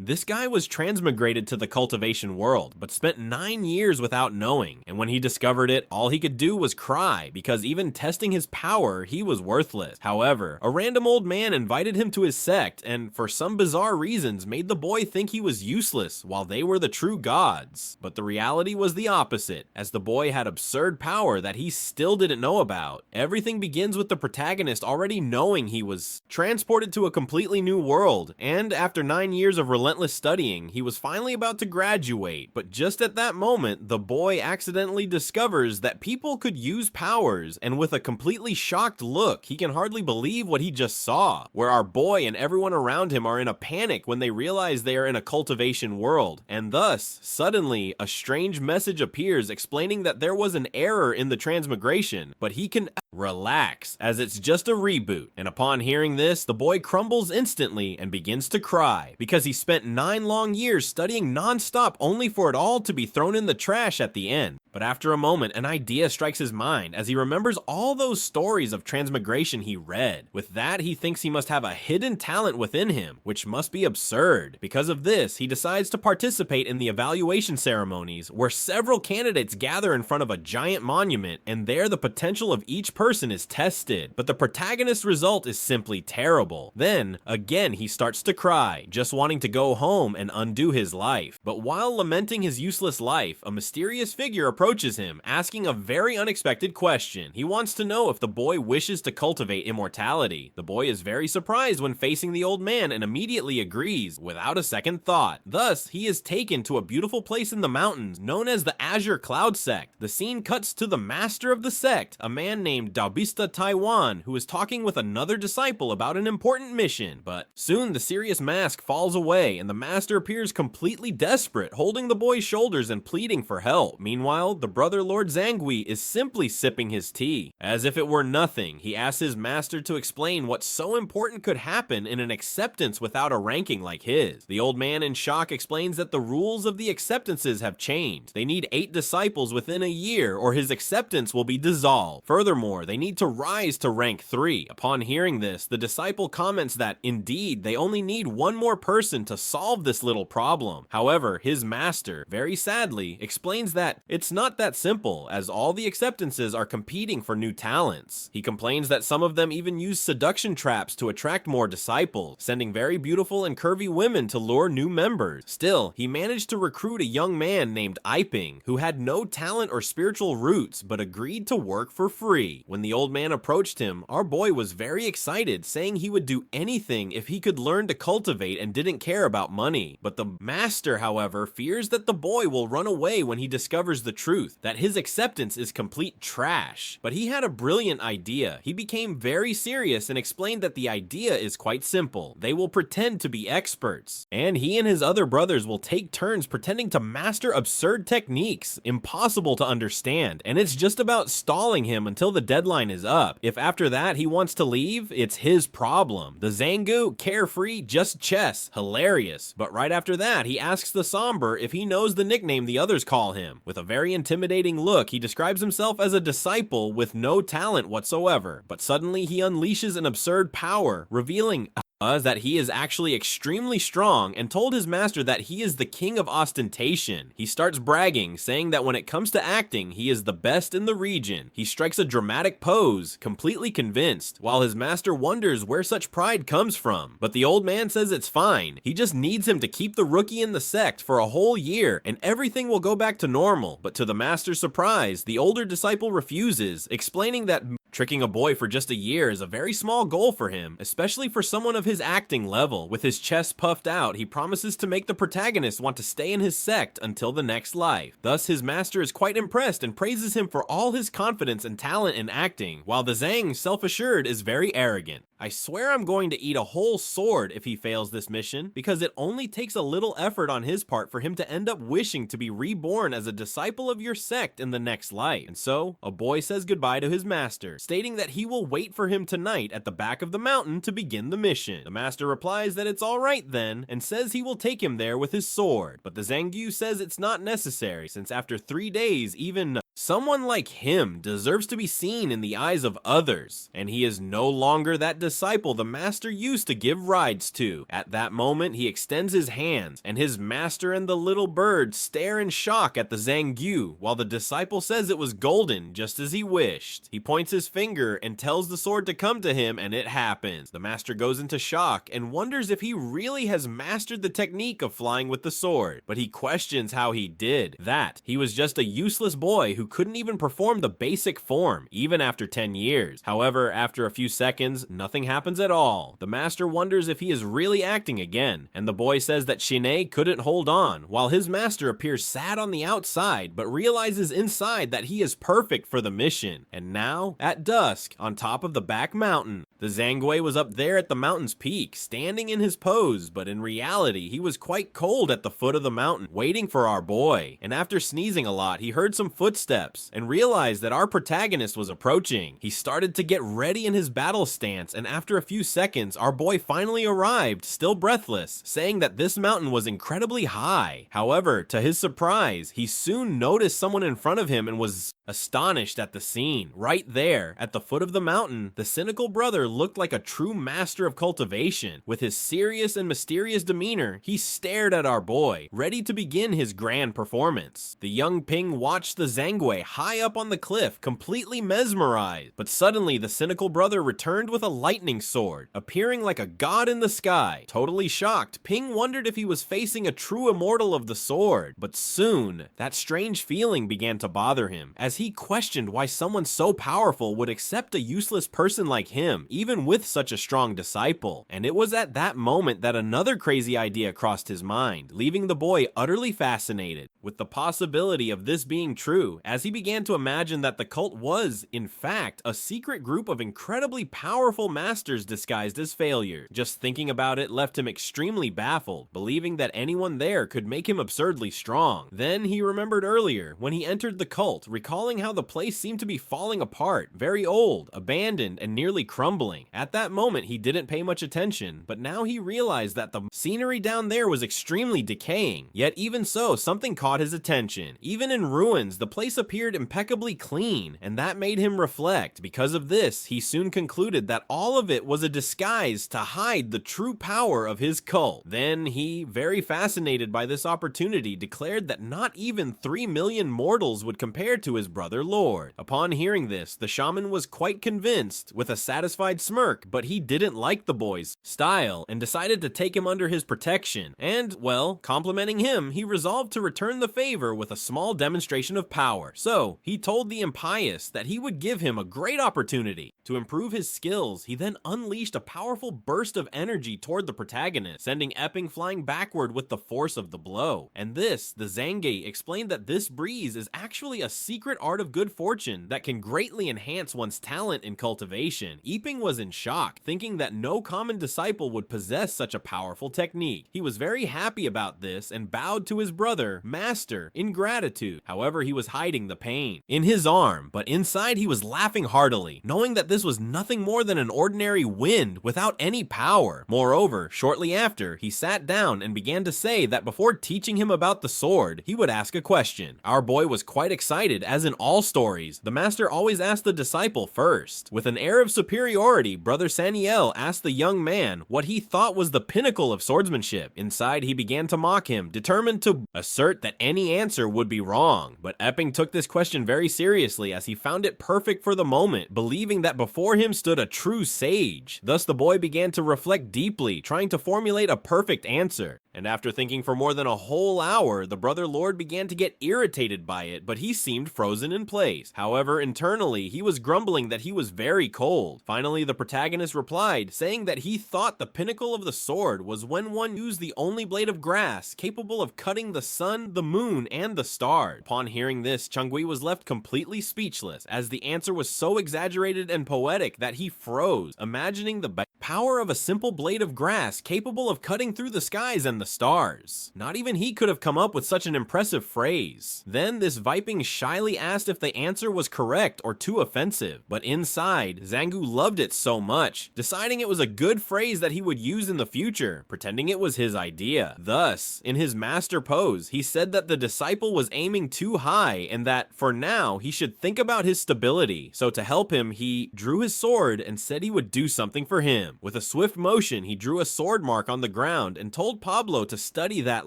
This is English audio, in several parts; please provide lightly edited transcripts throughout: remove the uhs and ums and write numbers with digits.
This guy was transmigrated to the cultivation world, but spent 9 years without knowing, and when he discovered it, all he could do was cry, because even testing his power, he was worthless. However, a random old man invited him to his sect, and for some bizarre reasons made the boy think he was useless, while they were the true gods. But the reality was the opposite, as the boy had absurd power that he still didn't know about. Everything begins with the protagonist already knowing he was transported to a completely new world, and after 9 years of relentless studying, he was finally about to graduate, but just at that moment, the boy accidentally discovers that people could use powers, and with a completely shocked look, he can hardly believe what he just saw, where our boy and everyone around him are in a panic when they realize they are in a cultivation world, and thus, suddenly, a strange message appears explaining that there was an error in the transmigration, but he can relax, as it's just a reboot. And upon hearing this, the boy crumbles instantly and begins to cry, because he spent 9 long years studying non-stop only for it all to be thrown in the trash at the end. But after a moment, an idea strikes his mind as he remembers all those stories of transmigration he read. With that, he thinks he must have a hidden talent within him, which must be absurd. Because of this, he decides to participate in the evaluation ceremonies, where several candidates gather in front of a giant monument, and there the potential of each person is tested. But the protagonist's result is simply terrible. Then, again, he starts to cry, just wanting to go home and undo his life. But while lamenting his useless life, a mysterious figure approaches him, asking a very unexpected question. He wants to know if the boy wishes to cultivate immortality. The boy is very surprised when facing the old man and immediately agrees, without a second thought. Thus, he is taken to a beautiful place in the mountains known as the Azure Cloud Sect. The scene cuts to the master of the sect, a man named Daobista Taiwan, who is talking with another disciple about an important mission. But soon the serious mask falls away and the master appears completely desperate, holding the boy's shoulders and pleading for help. Meanwhile, the brother Lord Zangui is simply sipping his tea. As if it were nothing, he asks his master to explain what so important could happen in an acceptance without a ranking like his. The old man in shock explains that the rules of the acceptances have changed. They need 8 disciples within a year or his acceptance will be dissolved. Furthermore, they need to rise to rank 3. Upon hearing this, the disciple comments that indeed they only need one more person to solve this little problem. However, his master, very sadly, explains that it's not that simple, as all the acceptances are competing for new talents. He complains that some of them even use seduction traps to attract more disciples, sending very beautiful and curvy women to lure new members. Still, he managed to recruit a young man named Iping, who had no talent or spiritual roots, but agreed to work for free. When the old man approached him, our boy was very excited, saying he would do anything if he could learn to cultivate and didn't care about money. But the master, however, fears that the boy will run away when he discovers the truth, that his acceptance is complete trash. But he had a brilliant idea. He became very serious and explained that the idea is quite simple. They will pretend to be experts, and he and his other brothers will take turns pretending to master absurd techniques, impossible to understand, and it's just about stalling him until the deadline is up. If after that he wants to leave, it's his problem. The Zangu, carefree, just chess, hilarious. But right after that, he asks the Somber if he knows the nickname the others call him. With a very intimidating look, he describes himself as a disciple with no talent whatsoever. But suddenly he unleashes an absurd power, revealing that he is actually extremely strong and told his master that he is the king of ostentation. He starts bragging, saying that when it comes to acting, he is the best in the region. He strikes a dramatic pose, completely convinced, while his master wonders where such pride comes from. But the old man says it's fine. He just needs him to keep the rookie in the sect for a whole year and everything will go back to normal. But to the master's surprise, the older disciple refuses, explaining that tricking a boy for just a year is a very small goal for him, especially for someone of his acting level. With his chest puffed out, he promises to make the protagonist want to stay in his sect until the next life. Thus, his master is quite impressed and praises him for all his confidence and talent in acting, while the Zhang, self-assured, is very arrogant. I swear I'm going to eat a whole sword if he fails this mission, because it only takes a little effort on his part for him to end up wishing to be reborn as a disciple of your sect in the next life. And so, a boy says goodbye to his master, stating that he will wait for him tonight at the back of the mountain to begin the mission. The master replies that it's alright then, and says he will take him there with his sword. But the Zangyu says it's not necessary, since after 3 days, even Someone like him deserves to be seen in the eyes of others, and he is no longer that disciple the master used to give rides to. At that moment, he extends his hands, and his master and the little bird stare in shock at the Zangyu, while the disciple says it was golden, just as he wished. He points his finger and tells the sword to come to him, and it happens. The master goes into shock and wonders if he really has mastered the technique of flying with the sword, but he questions how he did that. He was just a useless boy who couldn't even perform the basic form, even after 10 years. However, after a few seconds, nothing happens at all. The master wonders if he is really acting again, and the boy says that Shine couldn't hold on, while his master appears sad on the outside, but realizes inside that he is perfect for the mission. And now, at dusk, on top of the back mountain, the Zangui was up there at the mountain's peak, standing in his pose, but in reality, he was quite cold at the foot of the mountain, waiting for our boy. And after sneezing a lot, he heard some footsteps, and realized that our protagonist was approaching. He started to get ready in his battle stance, and after a few seconds, our boy finally arrived, still breathless, saying that this mountain was incredibly high. However, to his surprise, he soon noticed someone in front of him and was astonished at the scene. Right there, at the foot of the mountain, the cynical brother looked like a true master of cultivation. With his serious and mysterious demeanor, he stared at our boy, ready to begin his grand performance. The young Ping watched the Zangui high up on the cliff, completely mesmerized. But suddenly, the cynical brother returned with a lightning sword, appearing like a god in the sky. Totally shocked, Ping wondered if he was facing a true immortal of the sword. But soon, that strange feeling began to bother him, as he questioned why someone so powerful would accept a useless person like him, even with such a strong disciple. And it was at that moment that another crazy idea crossed his mind, leaving the boy utterly fascinated with the possibility of this being true, as he began to imagine that the cult was, in fact, a secret group of incredibly powerful masters disguised as failures. Just thinking about it left him extremely baffled, believing that anyone there could make him absurdly strong. Then he remembered earlier, when he entered the cult, recalling how the place seemed to be falling apart, very old, abandoned, and nearly crumbling. At that moment, he didn't pay much attention, but now he realized that the scenery down there was extremely decaying. Yet even so, something caught his attention. Even in ruins, the place appeared impeccably clean, and that made him reflect. Because of this, he soon concluded that all of it was a disguise to hide the true power of his cult. Then he, very fascinated by this opportunity, declared that not even 3 million mortals would compare to his brother Lord. Upon hearing this, the shaman was quite convinced, with a satisfied smirk, but he didn't like the boy's style and decided to take him under his protection. And, well, complimenting him, he resolved to return the favor with a small demonstration of power. So, he told the impious that he would give him a great opportunity to improve his skills. He then unleashed a powerful burst of energy toward the protagonist, sending Epping flying backward with the force of the blow. And this, the Zange explained that this breeze is actually a secret art of good fortune that can greatly enhance one's talent in cultivation. Epping was in shock, thinking that no common disciple would possess such a powerful technique. He was very happy about this and bowed to his brother, Master, in gratitude. However, he was hiding the pain in his arm, but inside he was laughing heartily, knowing that this was nothing more than an ordinary wind without any power. Moreover, shortly after, he sat down and began to say that before teaching him about the sword, he would ask a question. Our boy was quite excited, as in all stories, the master always asked the disciple first. With an air of superiority, Brother Saniel asked the young man what he thought was the pinnacle of swordsmanship. Inside, he began to mock him, determined to assert that any answer would be wrong. But Epping took this question very seriously, as he found it perfect for the moment, believing that before him stood a true sage. Thus the boy began to reflect deeply, trying to formulate a perfect answer. And after thinking for more than a whole hour, the brother Lord began to get irritated by it, but he seemed frozen in place. However, internally, he was grumbling that he was very cold. Finally, the protagonist replied, saying that he thought the pinnacle of the sword was when one used the only blade of grass capable of cutting the sun, the moon, and the stars. Upon hearing this, Changui was left completely speechless, as the answer was so exaggerated and poetic that he froze, imagining the power of a simple blade of grass capable of cutting through the skies and the stars. Not even he could have come up with such an impressive phrase. Then this Viping shyly asked if the answer was correct or too offensive, but inside, Zangu loved it so much, deciding it was a good phrase that he would use in the future, pretending it was his idea. Thus, in his master pose, he said that the disciple was aiming too high and that, for now, he should think about his stability. So to help him, he drew his sword and said he would do something for him. With a swift motion, he drew a sword mark on the ground and told Pablo to study that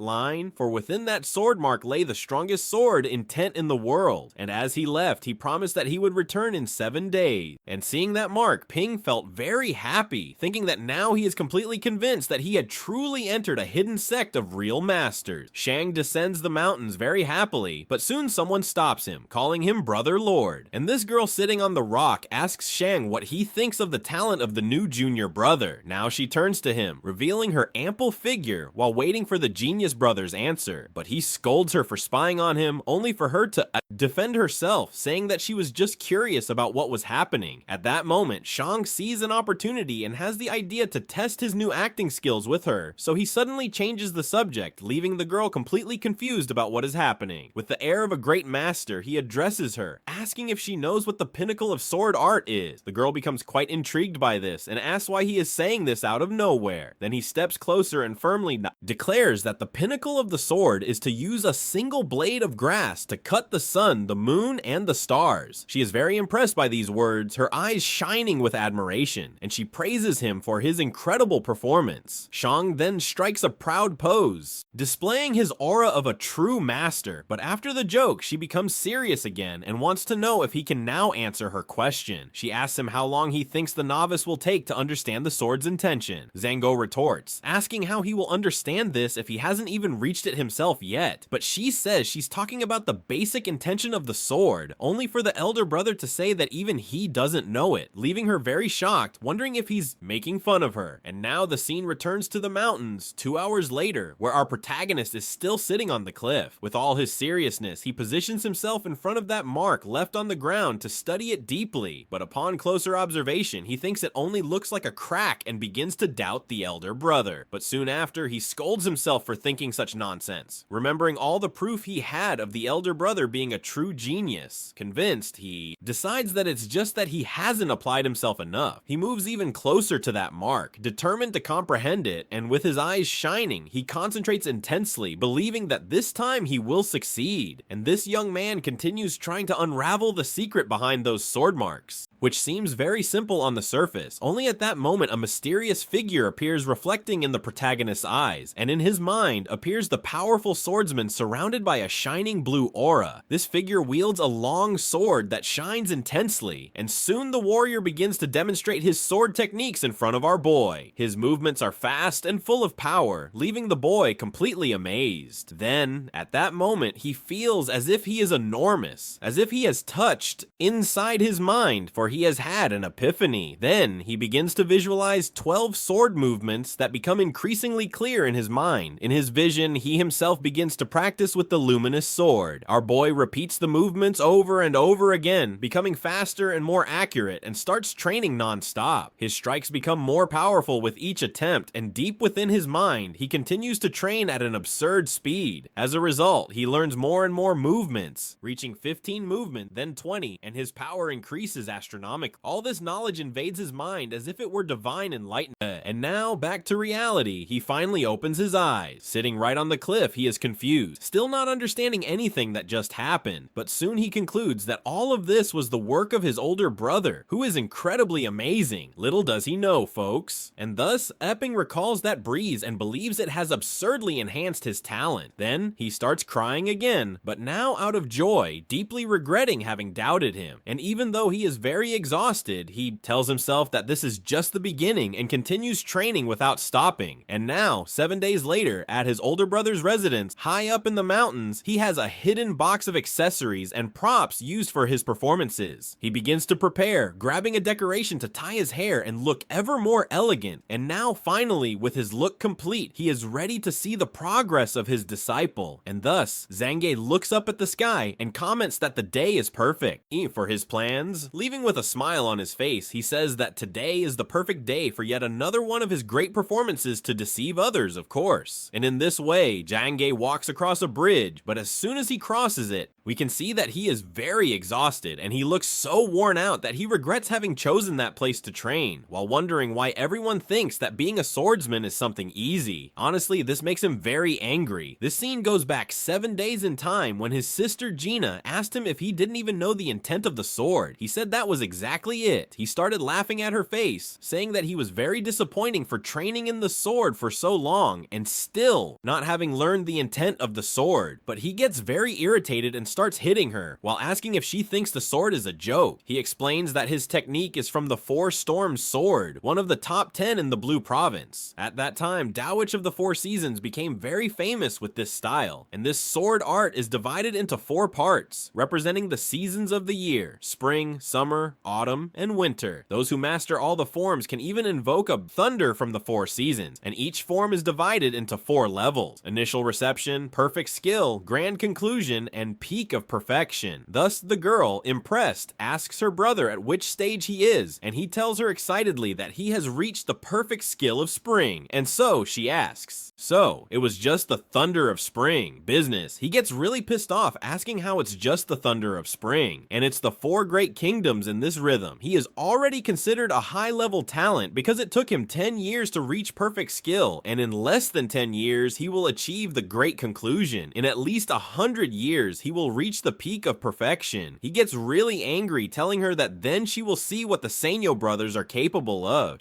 line, for within that sword mark lay the strongest sword intent in the world. And as he left, he promised that he would return in 7 days. And seeing that mark, Ping felt very happy, thinking that now he is completely convinced that he had truly entered a hidden sect of real masters. Shang descends the mountains very happily, but soon someone stops him, calling him Brother Lord. And this girl sitting on the rock asks Shang what he thinks of the talent of the new junior brother. Now she turns to him, revealing her ample figure while waiting for the genius brother's answer. But he scolds her for spying on him, only for her to defend herself, saying that she was just curious about what was happening. At that moment, Shang sees an opportunity and has the idea to test his new acting skills with her, so he suddenly changes the subject, leaving the girl completely confused about what is happening. With the air of a great master, he addresses her, asking if she knows what the pinnacle of sword art is. The girl becomes quite intrigued by this and asks why he is saying this out of nowhere. Then he steps closer and firmly declares that the pinnacle of the sword is to use a single blade of grass to cut the sun, the moon, and the stars. She is very impressed by these words, her eyes shining with admiration, and she praises him for his incredible performance. Shang then strikes a proud pose, displaying his aura of a true master, but after the joke, she becomes serious again and wants to know if he can now answer her question. She asks him how long he thinks the novice will take to understand the sword's intention. Zango retorts, asking how he will understand this if he hasn't even reached it himself yet, but she says she's talking about the basic intention of the sword, only for the elder brother to say that even he doesn't know it, leaving her very shocked, wondering if he's making fun of her. And now the scene returns to the mountains 2 hours later, where our protagonist is still sitting on the cliff. With all his seriousness, he positions himself in front of that mark left on the ground to study it deeply, but upon closer observation, he thinks it only looks like a crack and begins to doubt the elder brother. But soon after, he scolds himself for thinking such nonsense, remembering all the proof he had of the elder brother being a true genius. Convinced, he decides that it's just that he hasn't applied himself enough. He moves even closer to that mark, determined to comprehend it, and with his eyes shining, he concentrates intensely, believing that this time he will succeed. And this young man continues trying to unravel the secret behind those sword marks, which seems very simple on the surface. Only at that moment, a mysterious figure appears reflecting in the protagonist's eyes, and in his mind appears the powerful swordsman surrounded by a shining blue aura. This figure wields a long sword that shines intensely, and soon the warrior begins to demonstrate his sword techniques in front of our boy. His movements are fast and full of power, leaving the boy completely amazed. Then, at that moment, he feels as if he is enormous, as if he has touched inside his mind, for he has had an epiphany. Then, he begins to visualize 12 sword movements that become increasingly clear in his mind. In his vision, he himself begins to practice with the luminous sword. Our boy repeats the movements over and over again, becoming faster and more accurate, and starts training non-stop. His strikes become more powerful with each attempt, and deep within his mind, he continues to train at an absurd speed. As a result, he learns more and more movements, reaching 15 movements, then 20, and his power increases astronomically. All this knowledge invades his mind as if it were divine enlightenment. And now, back to reality, he finally opens his eyes. Sitting right on the cliff, he is confused, still not understanding anything that just happened, but soon he concludes that all of this was the work of his older brother, who is incredibly amazing. Little does he know, folks. And thus, Epping recalls that breeze and believes it has absurdly enhanced his talent. Then, he starts crying again, but now out of joy, deeply regretting having doubted him. And even though he is very exhausted, he tells himself that this is just the beginning and continues training without stopping. And now, 7 days later, at his older brother's residence, high up in the mountains, he has a hidden box of accessories and props used for his performances. He begins to prepare, grabbing a decoration to tie his hair and look ever more elegant. And now, finally, with his look complete, he is ready to see the progress of his disciple. And thus, Zange looks up at the sky and comments that the day is perfect for his plans. Leaving with a smile on his face, he says that today is the perfect day for yet another one of his great performances to deceive others, of of course. And in this way, Jange walks across a bridge, but as soon as he crosses it, we can see that he is very exhausted and he looks so worn out that he regrets having chosen that place to train, while wondering why everyone thinks that being a swordsman is something easy. Honestly, this makes him very angry. This scene goes back 7 days in time when his sister Gina asked him if he didn't even know the intent of the sword. He said that was exactly it. He started laughing at her face, saying that he was very disappointing for training in the sword for so long and still not having learned the intent of the sword. But he gets very irritated and starts hitting her, while asking if she thinks the sword is a joke. He explains that his technique is from the Four Storms sword, one of the top 10 in the Blue Province. At that time, Dowitch of the Four Seasons became very famous with this style, and this sword art is divided into 4 parts, representing the seasons of the year: spring, summer, autumn, and winter. Those who master all the forms can even invoke a thunder from the 4 seasons, and each form is divided into 4 levels: initial reception, perfect skill, grand conclusion, and peak of perfection. Thus, the girl, impressed, asks her brother at which stage he is, and he tells her excitedly that he has reached the perfect skill of spring. And so she asks, "So, it was just the thunder of spring, business." He gets really pissed off, asking how it's just the thunder of spring, and it's the 4 great kingdoms in this rhythm. He is already considered a high-level talent because it took him 10 years to reach perfect skill, and in less than 10 years, he will achieve the great conclusion. In at least 100 years, he will reach the peak of perfection. He gets really angry, telling her that then she will see what the Sanyo brothers are capable of.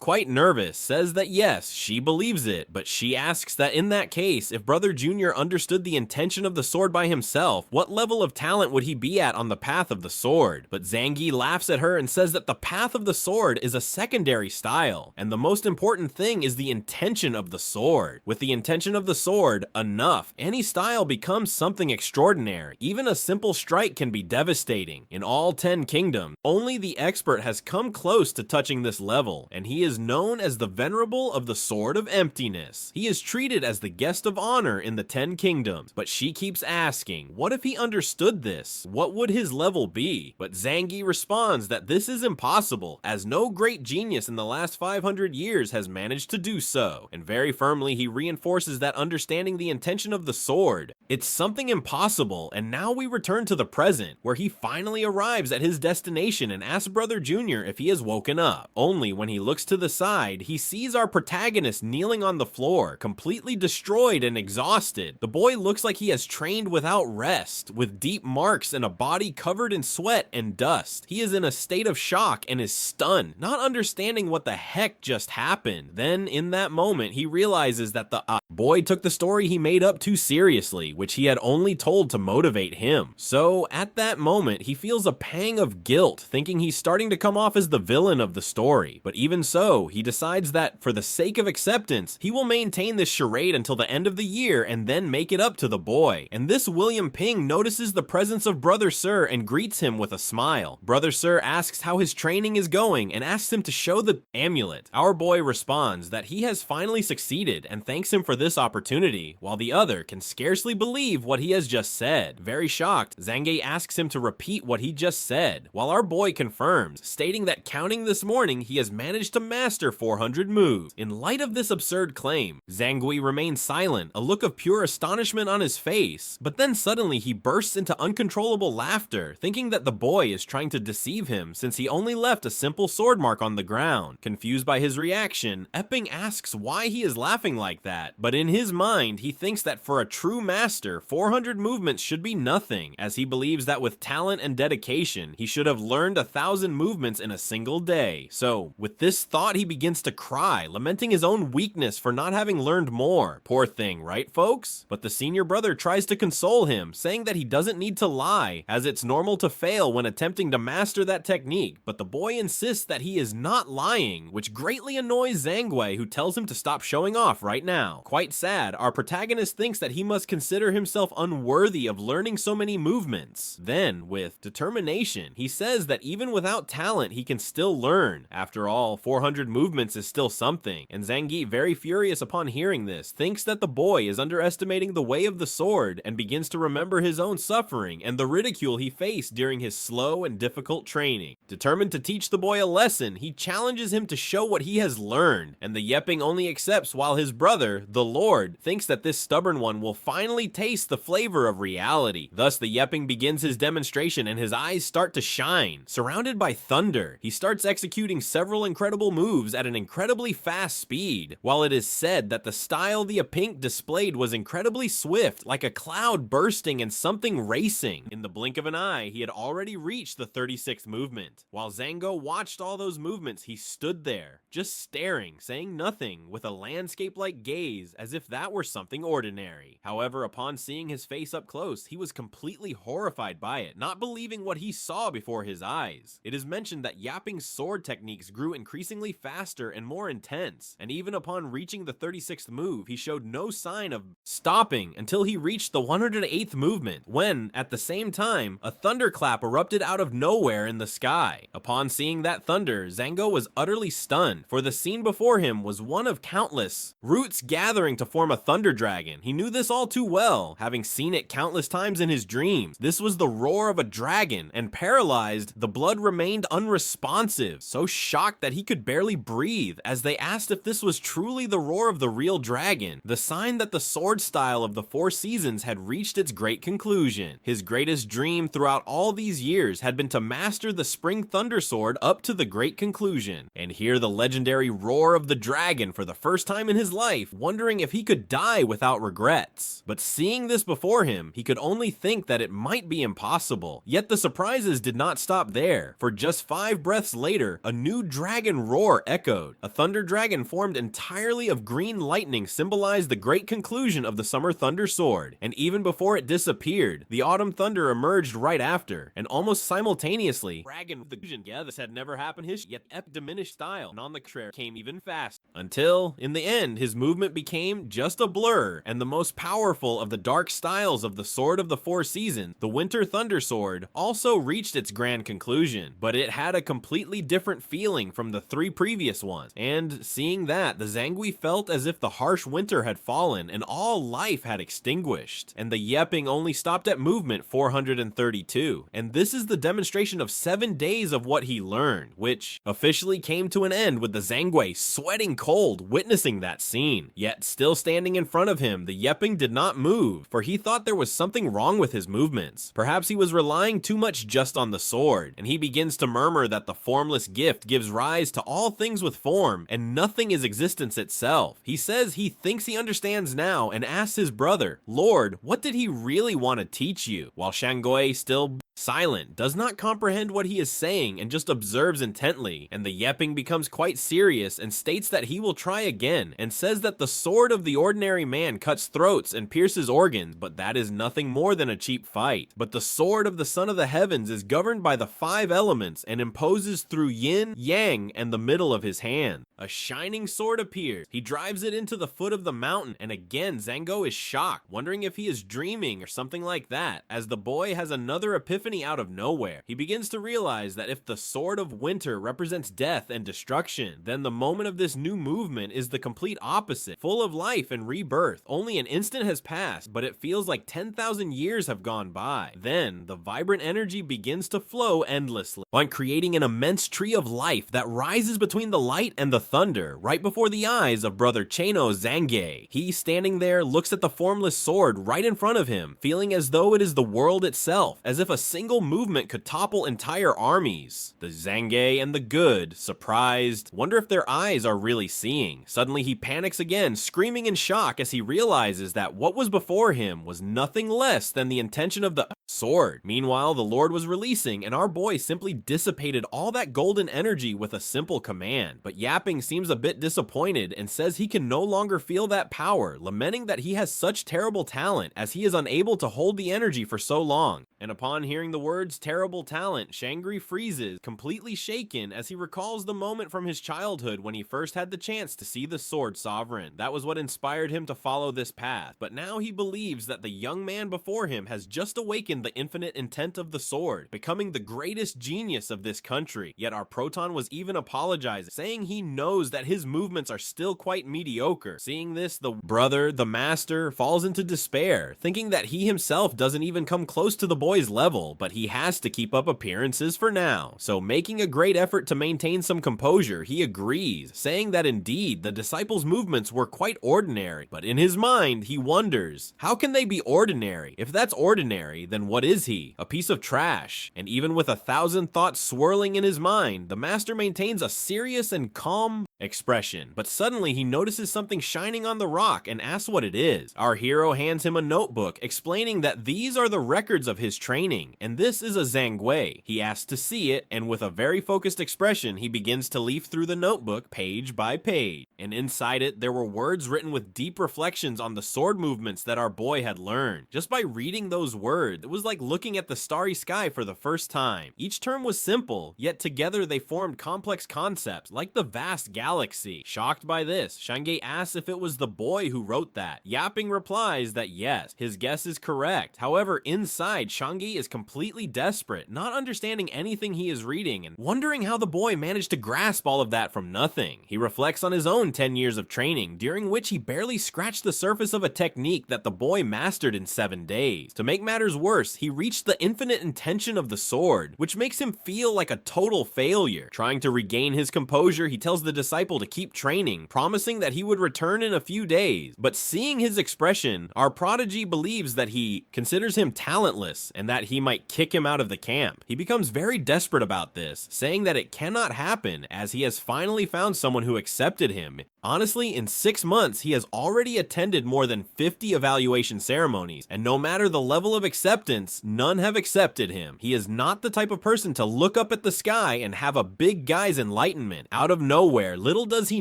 Quite nervous, says that yes, she believes it, but she asks that in that case, if Brother Junior understood the intention of the sword by himself, what level of talent would he be at on the path of the sword? But Zangi laughs at her and says that the path of the sword is a secondary style, and the most important thing is the intention of the sword. With the intention of the sword enough, any style becomes something extraordinary. Even a simple strike can be devastating. In all 10 kingdoms, only the expert has come close to touching this level, and he is known as the Venerable of the Sword of Emptiness. He is treated as the guest of honor in the 10 kingdoms, but she keeps asking, what if he understood this? What would his level be? But Zangi responds that this is impossible, as no great genius in the last 500 years has managed to do so, and very firmly he reinforces that understanding the intention of the sword, it's something impossible. And now we return to the present, where he finally arrives at his destination and asks Brother Junior if he has woken up. Only when he looks to the side, he sees our protagonist kneeling on the floor, completely destroyed and exhausted. The boy looks like he has trained without rest, with deep marks and a body covered in sweat and dust. He is in a state of shock and is stunned, not understanding what the heck just happened. Then, in that moment, he realizes that the boy took the story he made up too seriously, which he had only told to motivate him. So, at that moment, he feels a pang of guilt, thinking he's starting to come off as the villain of the story. But even so, he decides that, for the sake of acceptance, he will maintain this charade until the end of the year and then make it up to the boy. And this William Ping notices the presence of Brother Sir and greets him with a smile. Brother Sir asks how his training is going and asks him to show the amulet. Our boy responds that he has finally succeeded and thanks him for this opportunity, while the other can scarcely believe what he has just said. Very shocked, Zange asks him to repeat what he just said, while our boy confirms, stating that counting this morning, he has managed to master 400 moves. In light of this absurd claim, Zangui remains silent, a look of pure astonishment on his face, but then suddenly he bursts into uncontrollable laughter, thinking that the boy is trying to deceive him since he only left a simple sword mark on the ground. Confused by his reaction, Epping asks why he is laughing like that, but in his mind, he thinks that for a true master, 400 movements should be nothing, as he believes that with talent and dedication, he should have learned 1,000 movements in a single day. So, with this thought, he begins to cry, lamenting his own weakness for not having learned more. Poor thing, right folks? But the senior brother tries to console him, saying that he doesn't need to lie, as it's normal to fail when attempting to master that technique, but the boy insists that he is not lying, which greatly annoys Zangwei, who tells him to stop showing off right now. Quite quite sad, our protagonist thinks that he must consider himself unworthy of learning so many movements. Then, with determination, he says that even without talent, he can still learn. After all, 400 movements is still something, and Zangief, very furious upon hearing this, thinks that the boy is underestimating the way of the sword and begins to remember his own suffering and the ridicule he faced during his slow and difficult training. Determined to teach the boy a lesson, he challenges him to show what he has learned, and the Weakling only accepts while his brother, the Lord, thinks that this stubborn one will finally taste the flavor of reality. Thus, the Weakling begins his demonstration and his eyes start to shine. Surrounded by thunder, he starts executing several incredible moves at an incredibly fast speed. While it is said that the style the Weakling displayed was incredibly swift, like a cloud bursting and something racing. In the blink of an eye, he had already reached the 36th movement. While Zango watched all those movements, he stood there, just staring, saying nothing, with a landscape-like gaze, as if that were something ordinary. However, upon seeing his face up close, he was completely horrified by it, not believing what he saw before his eyes. It is mentioned that Weakling's sword techniques grew increasingly faster and more intense, and even upon reaching the 36th move, he showed no sign of stopping until he reached the 108th movement, when, at the same time, a thunderclap erupted out of nowhere in the sky. Upon seeing that thunder, Zango was utterly stunned, for the scene before him was one of countless roots gathering to form a thunder dragon. He knew this all too well, having seen it countless times in his dreams. This was the roar of a dragon, and paralyzed, the blood remained unresponsive, so shocked that he could barely breathe, as they asked if this was truly the roar of the real dragon, the sign that the sword style of the 4 seasons had reached its great conclusion. His greatest dream throughout all these years had been to master the Spring Thunder Sword up to the great conclusion, and hear the legendary roar of the dragon for the first time in his life, wondering if he could die without regrets. But seeing this before him, he could only think that it might be impossible. Yet the surprises did not stop there, for just 5 breaths later, a new dragon roar echoed. A thunder dragon formed entirely of green lightning symbolized the great conclusion of the Summer Thunder Sword, and even before it disappeared, the Autumn Thunder emerged right after, and almost simultaneously, dragon the fusion. Yeah, this had never happened yet diminished style, and on the contrary came even fast, until, in the end, his movement became just a blur, and the most powerful of the dark styles of the Sword of the 4 Seasons, the Winter Thunder Sword, also reached its grand conclusion, but it had a completely different feeling from the 3 previous ones, and seeing that, the Zangief felt as if the harsh winter had fallen and all life had extinguished, and the Weakling only stopped at movement 432, and this is the demonstration of 7 days of what he learned, which officially came to an end with the Zangief sweating cold witnessing that scene. Yet still standing in front of him, the Weakling did not move, for he thought there was something wrong with his movements. Perhaps he was relying too much just on the sword, and he begins to murmur that the formless gift gives rise to all things with form, and nothing is existence itself. He says he thinks he understands now, and asks his brother, Lord, what did he really want to teach you? While Shangoe, still silent, does not comprehend what he is saying and just observes intently, and the Weakling becomes quite serious and states that he will try again, and says that the sword of the ordinary man cuts throats and pierces organs, but that is nothing more than a cheap fight. But the sword of the Son of the Heavens is governed by the 5 elements and imposes through yin, yang, and the middle of his hand. A shining sword appears. He drives it into the foot of the mountain, and again Zango is shocked, wondering if he is dreaming or something like that, as the boy has another epiphany out of nowhere. He begins to realize that if the Sword of Winter represents death and destruction, then the moment of this new movement is the complete opposite, full of life and rebirth. Only an instant has passed, but it feels like 10,000 years have gone by. Then, the vibrant energy begins to flow endlessly, on creating an immense tree of life that rises between the light and the thunder, right before the eyes of brother Chano Zangief. He, standing there, looks at the formless sword right in front of him, feeling as though it is the world itself, as if a single movement could topple entire armies. The Zangief and the good, surprised, wonder if their eyes are really seeing. Suddenly he panics again, screaming in shock as he realizes that what was before him was nothing less than the intention of the sword. Meanwhile, the Lord was releasing, and our boy simply dissipated all that golden energy with a simple command. But Weakling seems a bit disappointed and says he can no longer feel that power, lamenting that he has such terrible talent as he is unable to hold the energy for so long. And upon hearing Hearing the words terrible talent, Shangri freezes, completely shaken as he recalls the moment from his childhood when he first had the chance to see the sword sovereign. That was what inspired him to follow this path, but now he believes that the young man before him has just awakened the infinite intent of the sword, becoming the greatest genius of this country. Yet our Proton was even apologizing, saying he knows that his movements are still quite mediocre. Seeing this, the brother, the master, falls into despair, thinking that he himself doesn't even come close to the boy's level, but he has to keep up appearances for now. So making a great effort to maintain some composure, he agrees, saying that indeed the disciples' movements were quite ordinary, but in his mind he wonders, how can they be ordinary? If that's ordinary, then what is he? A piece of trash. And even with 1,000 thoughts swirling in his mind, the master maintains a serious and calm expression, but suddenly he notices something shining on the rock and asks what it is. Our hero hands him a notebook explaining that these are the records of his training, and this is a zangui. He asks to see it, and with a very focused expression, he begins to leaf through the notebook page by page. And inside it, there were words written with deep reflections on the sword movements that our boy had learned. Just by reading those words, it was like looking at the starry sky for the first time. Each term was simple, yet together they formed complex concepts, like the vast galaxy. Shocked by this, Shange asks if it was the boy who wrote that. Yapping replies that yes, his guess is correct. However, inside, Shange is completely desperate, not understanding anything he is reading, and wondering how the boy managed to grasp all of that from nothing. He reflects on his own 10 years of training, during which he barely scratched the surface of a technique that the boy mastered in 7 days. To make matters worse, he reached the infinite intention of the sword, which makes him feel like a total failure. Trying to regain his composure, he tells the disciple to keep training, promising that he would return in a few days. But seeing his expression, our prodigy believes that he considers him talentless and that he might kick him out of the camp. He becomes very desperate about this, saying that it cannot happen as he has finally found someone who accepted him. Honestly, in 6 months, he has already attended more than 50 evaluation ceremonies, and no matter the level of acceptance, none have accepted him. He is not the type of person to look up at the sky and have a big guy's enlightenment. Out of nowhere, little does he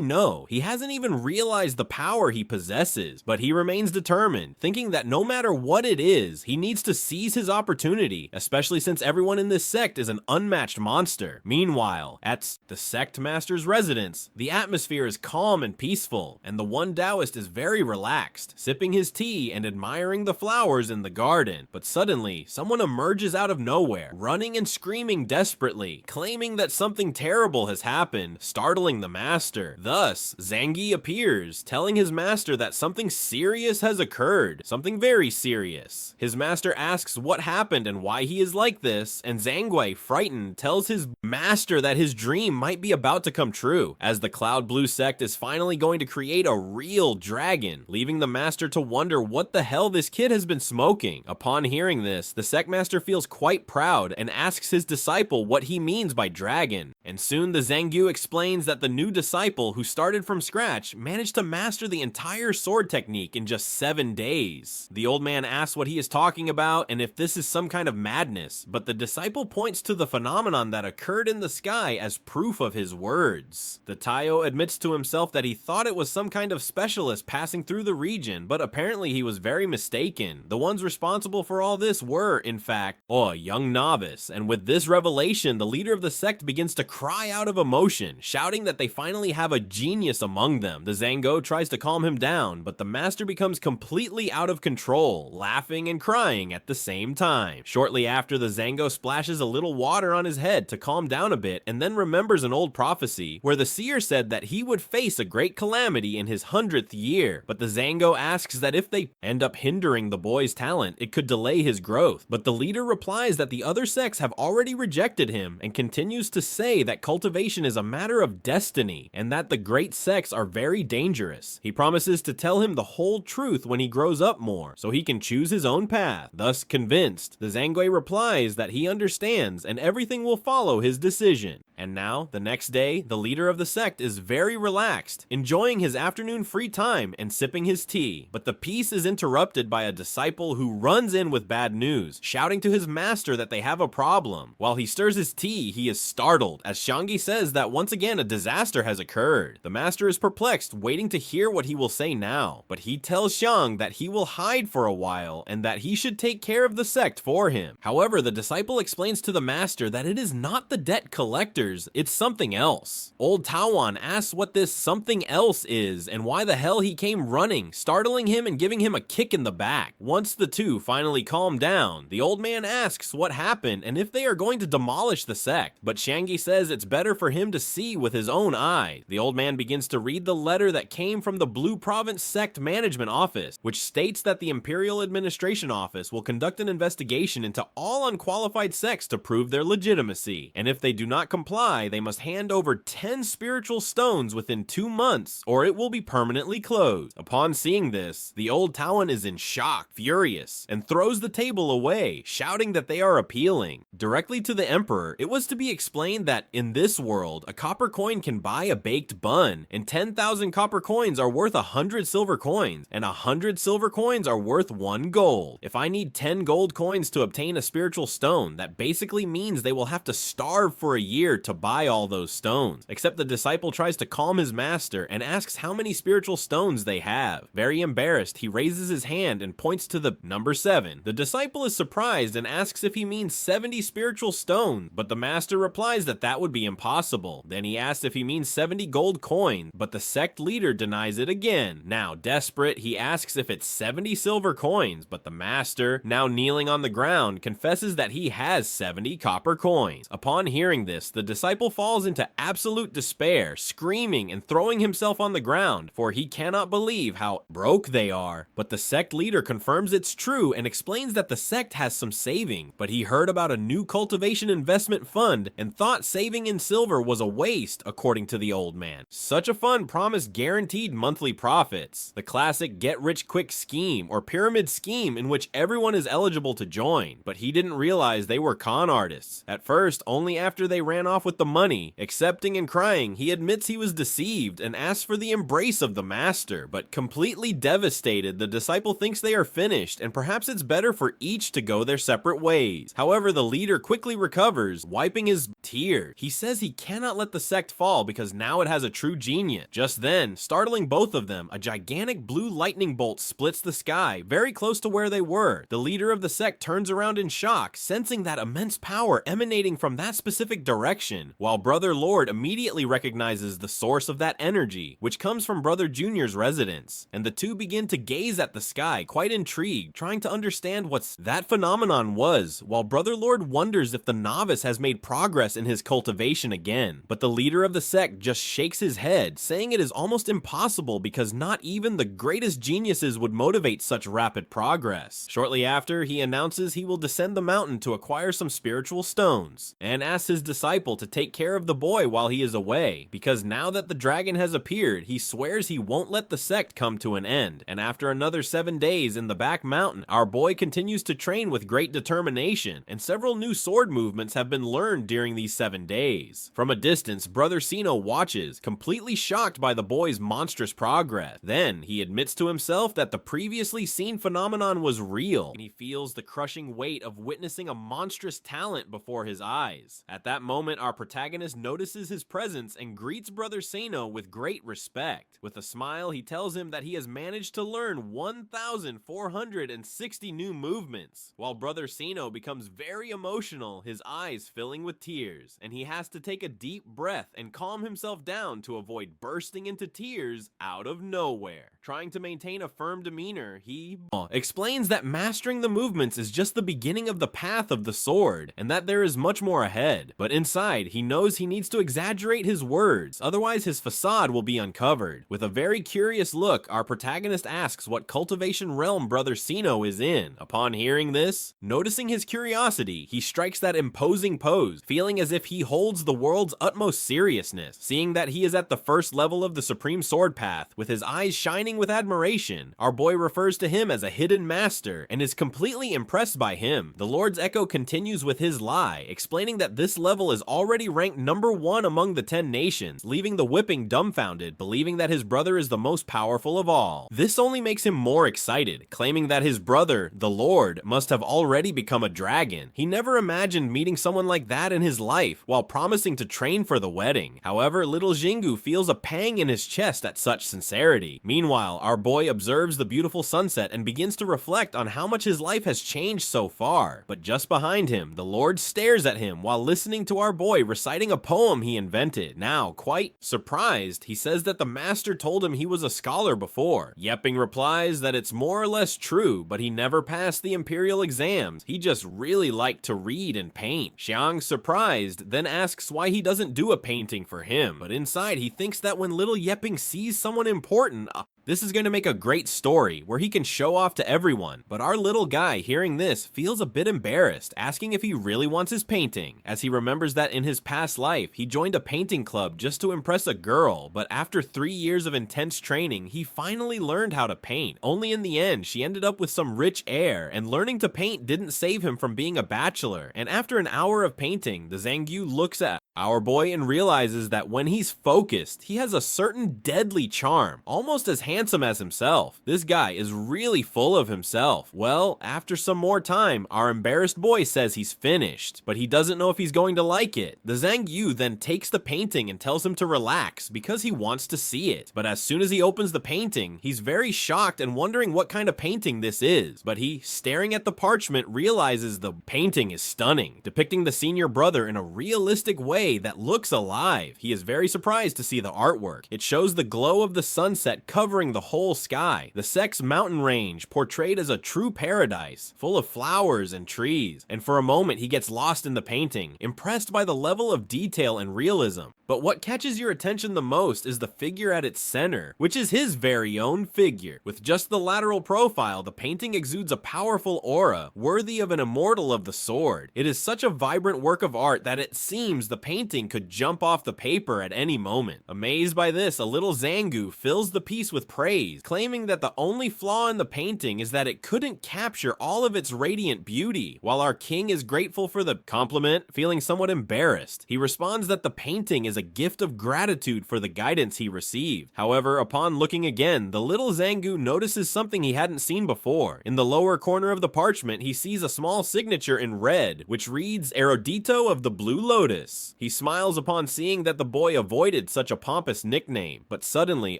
know, he hasn't even realized the power he possesses, but he remains determined, thinking that no matter what it is, he needs to seize his opportunity, especially since everyone in this sect is an unmatched monster. Meanwhile, at the sect master's residence, the atmosphere is calm and peaceful, and the one Taoist is very relaxed, sipping his tea and admiring the flowers in the garden. But suddenly, someone emerges out of nowhere, running and screaming desperately, claiming that something terrible has happened, startling the master. Thus, Zangi appears, telling his master that something serious has occurred, something very serious. His master asks what happened and why he is like this, and Zangui, frightened, tells his master that his dream might be about to come true, as the Cloud Blue sect is finally going to create a real dragon, leaving the master to wonder what the hell this kid has been smoking. Upon hearing this, the sect master feels quite proud and asks his disciple what he means by dragon. And soon the Zangyu explains that the new disciple, who started from scratch, managed to master the entire sword technique in just 7 days. The old man asks what he is talking about and if this is some kind of madness, but the disciple points to the phenomenon that occurred in the sky as proof of his words. The Taio admits to himself that he thought it was some kind of specialist passing through the region, but apparently he was very mistaken. The ones responsible for all this were, in fact, a young novice, and with this revelation, the leader of the sect begins to cry out of emotion, shouting that they finally have a genius among them. The Zango tries to calm him down, but the master becomes completely out of control, laughing and crying at the same time. Shortly after, the Zango splashes a little water on his head to calm down a bit, and then remembers an old prophecy where the seer said that he would face a great calamity in his 100th year, but the Zango asks that if they end up hindering the boy's talent, it could delay his growth. But the leader replies that the other sects have already rejected him and continues to say that cultivation is a matter of destiny and that the great sects are very dangerous. He promises to tell him the whole truth when he grows up more, so he can choose his own path. Thus convinced, the Zangui replies that he understands and everything will follow his decision. And now, the next day, the leader of the sect is very relaxed, enjoying his afternoon free time and sipping his tea. But the peace is interrupted by a disciple who runs in with bad news, shouting to his master that they have a problem. While he stirs his tea, he is startled, as Shangi says that once again a disaster has occurred. The master is perplexed, waiting to hear what he will say now. But he tells Xiang that he will hide for a while, and that he should take care of the sect for him. him. However, the disciple explains to the master that it is not the debt collectors, it's something else. Old Tawan asks what this something else is and why the hell he came running, startling him and giving him a kick in the back. Once the two finally calm down, the old man asks what happened and if they are going to demolish the sect, but Shangi says it's better for him to see with his own eyes. The old man begins to read the letter that came from the Blue Province Sect Management Office, which states that the Imperial Administration Office will conduct an investigation into all unqualified sects to prove their legitimacy, and if they do not comply, they must hand over 10 spiritual stones within 2 months, or it will be permanently closed. Upon seeing this, the old Tawan is in shock, furious, and throws the table away, shouting that they are appealing. Directly to the Emperor, it was to be explained that in this world, a copper coin can buy a baked bun, and 10,000 copper coins are worth 100 silver coins, and 100 silver coins are worth 1 gold. If I need 10 gold coins to obtain a spiritual stone, that basically means they will have to starve for a year to buy all those stones. Except the disciple tries to calm his master and asks how many spiritual stones they have. Very embarrassed, he raises his hand and points to the number 7. The disciple is surprised and asks if he means 70 spiritual stones, but the master replies that that would be impossible. Then he asks if he means 70 gold coins, but the sect leader denies it again. Now, desperate, he asks if it's 70 silver coins, but the master, now kneeling on the ground, confesses that he has 70 copper coins. Upon hearing this, the disciple falls into absolute despair, screaming and throwing himself on the ground, for he cannot believe how broke they are. But the sect leader confirms it's true and explains that the sect has some saving, but he heard about a new cultivation investment fund and thought saving in silver was a waste, according to the old man. Such a fund promised guaranteed monthly profits, the classic get-rich-quick scheme or pyramid scheme in which everyone is eligible to join, but he didn't realize they were con artists. At first, only after they ran off with the money, accepting and crying, he admits he was deceived and asks for the embrace of the master, but completely devastated, the disciple thinks they are finished and perhaps it's better for each to go their separate ways. However, the leader quickly recovers, wiping his tears. He says he cannot let the sect fall because now it has a true genius. Just then, startling both of them, a gigantic blue lightning bolt splits the sky, very close to where they were. The leader of the sect turns around in shock, sensing that immense power emanating from that specific direction, while Brother Lord immediately recognizes the source of that energy, which comes from Brother Junior's residence, and the two begin to gaze at the sky, quite intrigued, trying to understand what that phenomenon was, while Brother Lord wonders if the novice has made progress in his cultivation again. But the leader of the sect just shakes his head, saying it is almost impossible because not even the greatest geniuses would motivate such rapid progress. Shortly after, he announces he will descend the mountain to acquire some spiritual stones, and asks his disciple to take care of the boy while he is away, because now that the dragon has appeared, he swears he won't let the sect come to an end. And after another 7 days in the back mountain, our boy continues to train with great determination, and several new sword movements have been learned during these 7 days. From a distance, Brother Sino watches, completely shocked by the boy's monstrous progress. Then, he admits to himself that the previously seen phenomenon was real, and he feels the crushing weight of witnessing a monstrous talent before his eyes. At that moment, our protagonist notices his presence and greets Brother Sano with great respect. With a smile, he tells him that he has managed to learn 1,460 new movements. While Brother Sano becomes very emotional, his eyes filling with tears, and he has to take a deep breath and calm himself down to avoid bursting into tears out of nowhere. Trying to maintain a firm demeanor, he explains that mastering the movements is just the beginning of the path of the sword, and that there is much more ahead. But inside, he knows he needs to exaggerate his words, otherwise his facade will be uncovered. With a very curious look, our protagonist asks what cultivation realm Brother Sino is in. Upon hearing this, noticing his curiosity, he strikes that imposing pose, feeling as if he holds the world's utmost seriousness. Seeing that he is at the first level of the Supreme Sword Path, with his eyes shining with admiration, our boy refers to him as a hidden master, and is completely impressed by him. The Lord's Echo continues with his lie, explaining that this level is already ranked number 1 among the 10 nations, leaving the whipping dumbfounded, believing that his brother is the most powerful of all. This only makes him more excited, claiming that his brother, the Lord, must have already become a dragon. He never imagined meeting someone like that in his life, while promising to train for the wedding. However, little Jingu feels a pang in his chest at such sincerity. Meanwhile, our boy observes the beautiful sunset and begins to reflect on how much his life has changed so afar. But just behind him, the Lord stares at him while listening to our boy reciting a poem he invented. Now, quite surprised, he says that the master told him he was a scholar before. Yepping replies that it's more or less true, but he never passed the imperial exams. He just really liked to read and paint. Xiang, surprised, then asks why he doesn't do a painting for him. But inside, he thinks that when little Yepping sees someone important, this is going to make a great story where he can show off to everyone. But our little guy, hearing this, feels a bit embarrassed, asking if he really wants his painting, as he remembers that in his past life, he joined a painting club just to impress a girl, but after 3 years of intense training, he finally learned how to paint. Only in the end, she ended up with some rich heir, and learning to paint didn't save him from being a bachelor. And after an hour of painting, the Zangyu looks at our boy and realizes that when he's focused, he has a certain deadly charm, almost as handsome as himself. This guy is really full of himself. Well, after some more time, our embarrassed boy says he's finished, but he doesn't know if he's going to like it. The Zangyu then takes the painting and tells him to relax because he wants to see it. But as soon as he opens the painting, he's very shocked and wondering what kind of painting this is. But he, staring at the parchment, realizes the painting is stunning, depicting the senior brother in a realistic way that looks alive. He is very surprised to see the artwork. It shows the glow of the sunset covering the whole sky. The Sex mountain range portrayed as a true paradise, full of flowers and trees. And for a moment, he gets lost in the painting, impressed by the level of detail and realism. But what catches your attention the most is the figure at its center, which is his very own figure. With just the lateral profile, the painting exudes a powerful aura, worthy of an immortal of the sword. It is such a vibrant work of art that it seems the painting could jump off the paper at any moment. Amazed by this, a little Zangu fills the piece with praise, claiming that the only flaw in the painting is that it couldn't capture all of its radiant beauty. While our king is grateful for the compliment, feeling somewhat embarrassed, he responds that the painting is a gift of gratitude for the guidance he received. However, upon looking again, the little Zangu notices something he hadn't seen before. In the lower corner of the parchment, he sees a small signature in red, which reads Erudito of the Blue Lotus. He smiles upon seeing that the boy avoided such a pompous nickname, but suddenly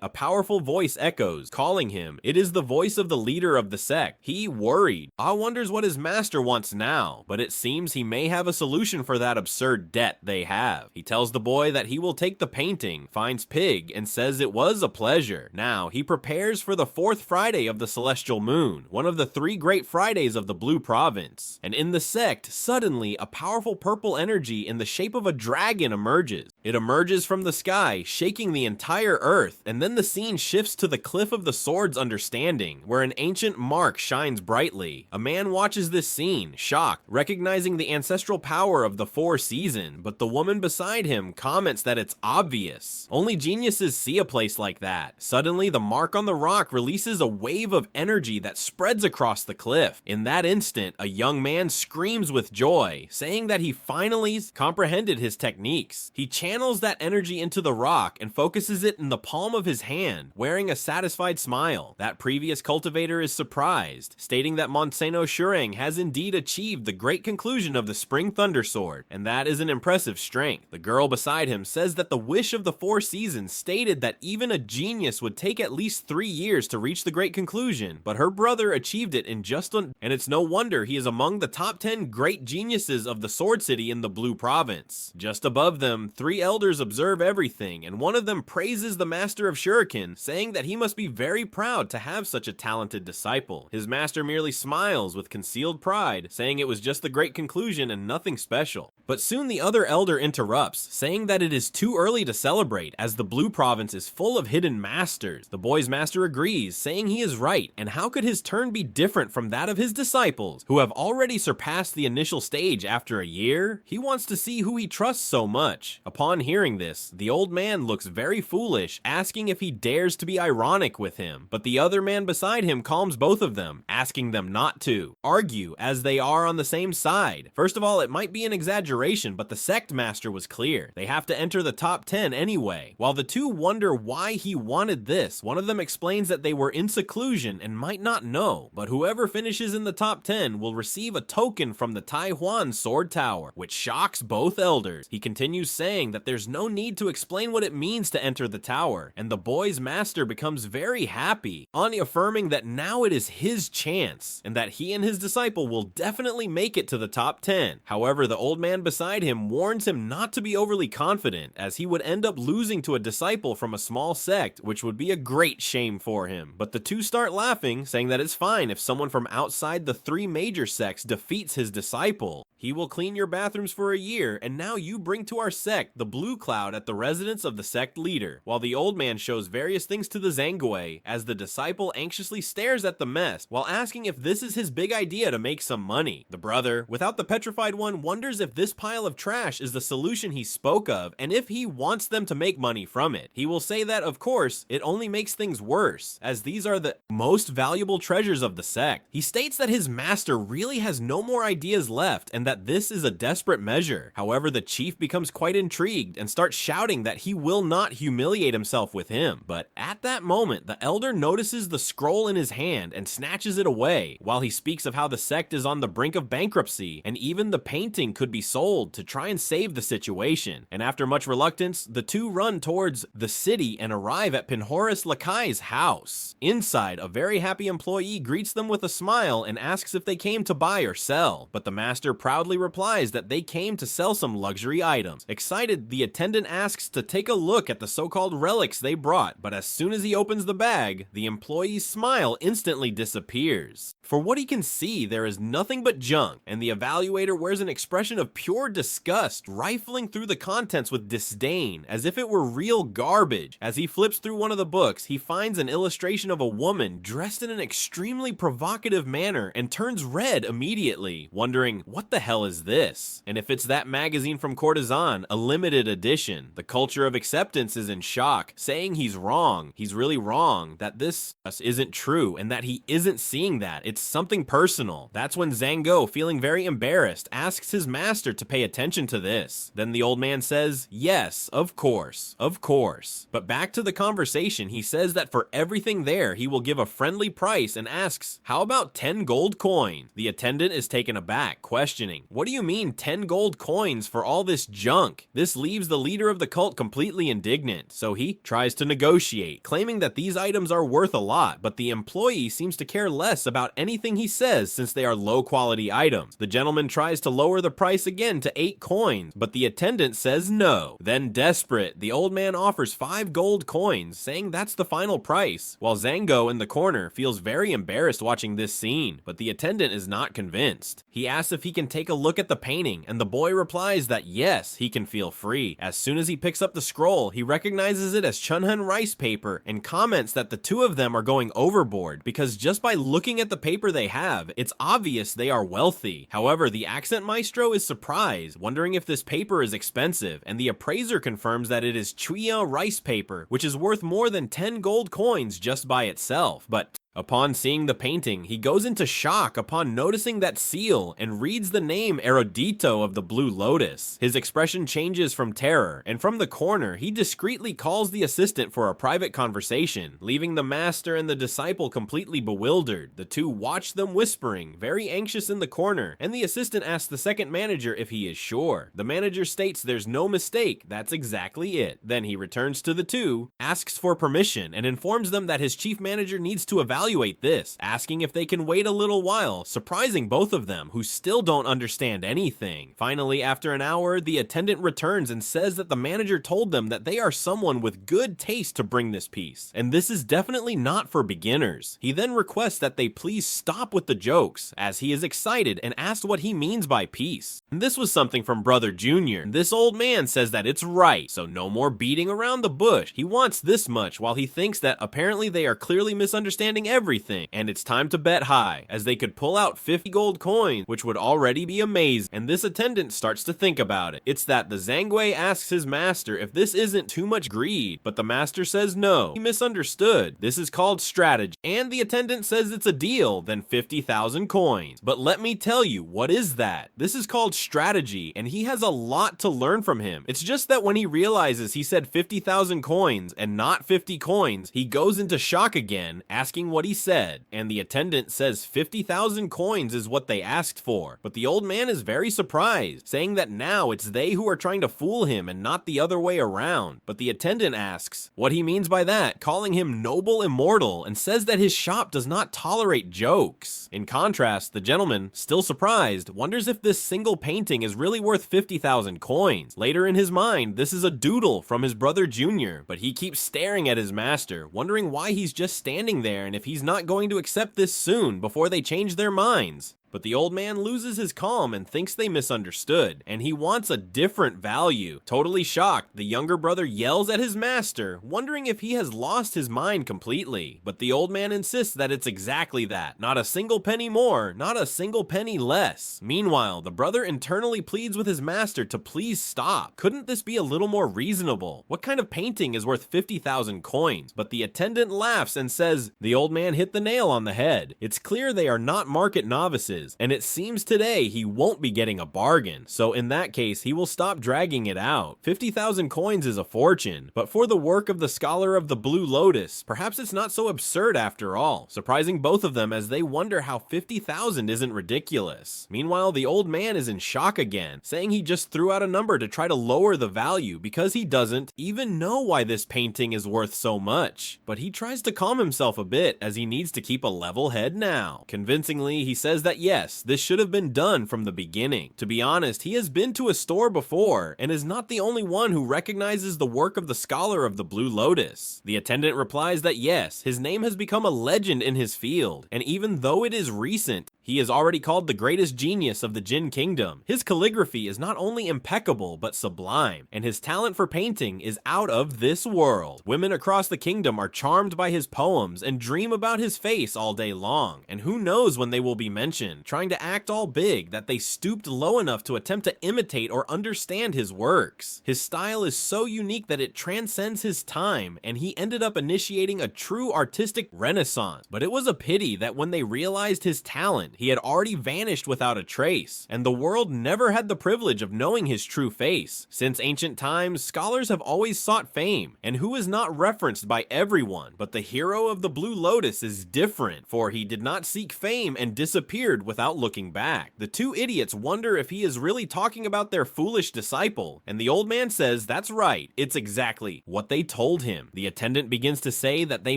a powerful voice echoes, calling him. It is the voice of the leader of the sect. He, worried, wonders what his master wants now, but it seems he may have a solution for that absurd debt they have. He tells the boy that he will take the painting, finds Pig, and says it was a pleasure. Now, he prepares for the 4th Friday of the celestial moon, one of the 3 great Fridays of the Blue Province. And in the sect, suddenly, a powerful purple energy in the shape of a dragon emerges. It emerges from the sky, shaking the entire earth, and then the scene shifts to the Cliff of the Sword's Understanding, where an ancient mark shines brightly. A man watches this scene, shocked, recognizing the ancestral power of the 4 season, but the woman beside him comments that it's obvious. Only geniuses see a place like that. Suddenly, the mark on the rock releases a wave of energy that spreads across the cliff. In that instant, a young man screams with joy, saying that he finally comprehended his techniques. He channels that energy into the rock and focuses it in the palm of his hand, wearing a satisfied smile. That previous cultivator is surprised, stating that Monseno Shureng has indeed achieved the great conclusion of the Spring Thunder Sword, and that is an impressive strength. The girl beside him says that the wish of the 4 seasons stated that even a genius would take at least 3 years to reach the great conclusion, but her brother achieved it in just and it's no wonder he is among the top 10 great geniuses of the Sword City in the Blue Province. Just above them, 3 elders observe everything, and one of them praises the master of Shuriken, saying that he must be very proud to have such a talented disciple. His master merely smiles with concealed pride, saying it was just the great conclusion and nothing special. But soon the other elder interrupts, saying that it is too early to celebrate, as the Blue Province is full of hidden masters. The boy's master agrees, saying he is right, and how could his turn be different from that of his disciples, who have already surpassed the initial stage after a year? He wants to see who he trusts so much. Upon hearing this, the old man looks very foolish, asking if he dares to be ironic with him, but the other man beside him calms both of them, asking them not to argue, as they are on the same side. First of all, it might be an exaggeration, but the sect master was clear. They have to enter the top 10 anyway. While the two wonder why he wanted this, one of them explains that they were in seclusion and might not know, but whoever finishes in the top 10 will receive a token from the Taiwan Sword Tower, which shocks both elders. He continues saying that that there's no need to explain what it means to enter the tower, and the boy's master becomes very happy, affirming that now it is his chance, and that he and his disciple will definitely make it to the top 10. However, the old man beside him warns him not to be overly confident, as he would end up losing to a disciple from a small sect, which would be a great shame for him. But the two start laughing, saying that it's fine if someone from outside the 3 major sects defeats his disciple. He will clean your bathrooms for a year, and now you bring to our sect the blue cloud at the residence of the sect leader, while the old man shows various things to the Zangui, as the disciple anxiously stares at the mess, while asking if this is his big idea to make some money. The brother, without the petrified one, wonders if this pile of trash is the solution he spoke of, and if he wants them to make money from it. He will say that, of course, it only makes things worse, as these are the most valuable treasures of the sect. He states that his master really has no more ideas left, and that this is a desperate measure. However, the chief becomes quite intrigued and starts shouting that he will not humiliate himself with him. But at that moment, the elder notices the scroll in his hand and snatches it away, while he speaks of how the sect is on the brink of bankruptcy, and even the painting could be sold to try and save the situation. And after much reluctance, the two run towards the city and arrive at Pinhoris Lakai's house. Inside, a very happy employee greets them with a smile and asks if they came to buy or sell, but the master proudly replies that they came to sell some luxury items. Excited, the attendant asks to take a look at the so-called relics they brought, but as soon as he opens the bag, the employee's smile instantly disappears. For what he can see, there is nothing but junk, and the evaluator wears an expression of pure disgust, rifling through the contents with disdain, as if it were real garbage. As he flips through one of the books, he finds an illustration of a woman dressed in an extremely provocative manner and turns red immediately, wondering, what the hell is this? And if it's that magazine from Courtesan, a limited edition. The culture of acceptance is in shock, saying he's wrong, he's really wrong, that this isn't true, and that he isn't seeing that, it's something personal. That's when Zango, feeling very embarrassed, asks his master to pay attention to this. Then the old man says, yes, of course, of course. But back to the conversation, he says that for everything there, he will give a friendly price and asks, how about 10 gold coins? The attendant is taken aback, questioning, what do you mean 10 gold coins for all this junk? This leaves the leader of the cult completely indignant, so he tries to negotiate, claiming that these items are worth a lot, but the employee seems to care less about anything he says since they are low quality items. The gentleman tries to lower the price again to 8 coins, but the attendant says no. Then desperate, the old man offers 5 gold coins, saying that's the final price, while Zango in the corner feels very embarrassed watching this scene, but the attendant is not convinced. He asks if he can take a look at the painting, and the boy replies that yes, he can feel free. As soon as he picks up the scroll, he recognizes it as Chunhan rice paper and comments that the two of them are going overboard, because just by looking at the paper they have, it's obvious they are wealthy. However, the accent maestro is surprised, wondering if this paper is expensive, and the appraiser confirms that it is Chuya rice paper, which is worth more than 10 gold coins just by itself. But upon seeing the painting, he goes into shock upon noticing that seal and reads the name Erudito of the Blue Lotus. His expression changes from terror, and from the corner, he discreetly calls the assistant for a private conversation, leaving the master and the disciple completely bewildered. The two watch them whispering, very anxious in the corner, and the assistant asks the second manager if he is sure. The manager states there's no mistake, that's exactly it. Then he returns to the two, asks for permission, and informs them that his chief manager needs to evaluate this, asking if they can wait a little while, surprising both of them, who still don't understand anything. Finally, after an hour, the attendant returns and says that the manager told them that they are someone with good taste to bring this piece, and this is definitely not for beginners. He then requests that they please stop with the jokes, as he is excited and asks what he means by peace. And this was something from Brother Junior. This old man says that it's right, so no more beating around the bush. He wants this much, while he thinks that apparently they are clearly misunderstanding everything, and it's time to bet high, as they could pull out 50 gold coins, which would already be amazing. And this attendant starts to think about it. It's that the Zangui asks his master if this isn't too much greed, but the master says no, he misunderstood. This is called strategy, and the attendant says it's a deal, then 50,000 coins. But let me tell you, what is that? This is called strategy, and he has a lot to learn from him. It's just that when he realizes he said 50,000 coins and not 50 coins, he goes into shock again, asking what he said, and the attendant says 50,000 coins is what they asked for. But the old man is very surprised, saying that now it's they who are trying to fool him and not the other way around. But the attendant asks what he means by that, calling him noble immortal, and says that his shop does not tolerate jokes. In contrast, the gentleman, still surprised, wonders if this single painting is really worth 50,000 coins. Later in his mind, this is a doodle from his brother Junior, but he keeps staring at his master, wondering why he's just standing there and if he's not going to accept this soon before they change their minds. But the old man loses his calm and thinks they misunderstood, and he wants a different value. Totally shocked, the younger brother yells at his master, wondering if he has lost his mind completely. But the old man insists that it's exactly that. Not a single penny more, not a single penny less. Meanwhile, the brother internally pleads with his master to please stop. Couldn't this be a little more reasonable? What kind of painting is worth 50,000 coins? But the attendant laughs and says, the old man hit the nail on the head. It's clear they are not market novices, and it seems today he won't be getting a bargain, so in that case he will stop dragging it out. 50,000 coins is a fortune, but for the work of the scholar of the Blue Lotus, perhaps it's not so absurd after all, surprising both of them as they wonder how 50,000 isn't ridiculous. Meanwhile, the old man is in shock again, saying he just threw out a number to try to lower the value because he doesn't even know why this painting is worth so much. But he tries to calm himself a bit as he needs to keep a level head now. Convincingly, he says that yes, this should have been done from the beginning. To be honest, he has been to a store before and is not the only one who recognizes the work of the scholar of the Blue Lotus. The attendant replies that yes, his name has become a legend in his field, and even though it is recent, he is already called the greatest genius of the Jin Kingdom. His calligraphy is not only impeccable, but sublime, and his talent for painting is out of this world. Women across the kingdom are charmed by his poems and dream about his face all day long, and who knows when they will be mentioned, trying to act all big that they stooped low enough to attempt to imitate or understand his works. His style is so unique that it transcends his time, and he ended up initiating a true artistic renaissance. But it was a pity that when they realized his talent, he had already vanished without a trace, and the world never had the privilege of knowing his true face. Since ancient times, scholars have always sought fame, and who is not referenced by everyone, but the hero of the Blue Lotus is different, for he did not seek fame and disappeared without looking back. The two idiots wonder if he is really talking about their foolish disciple, and the old man says that's right, it's exactly what they told him. The attendant begins to say that they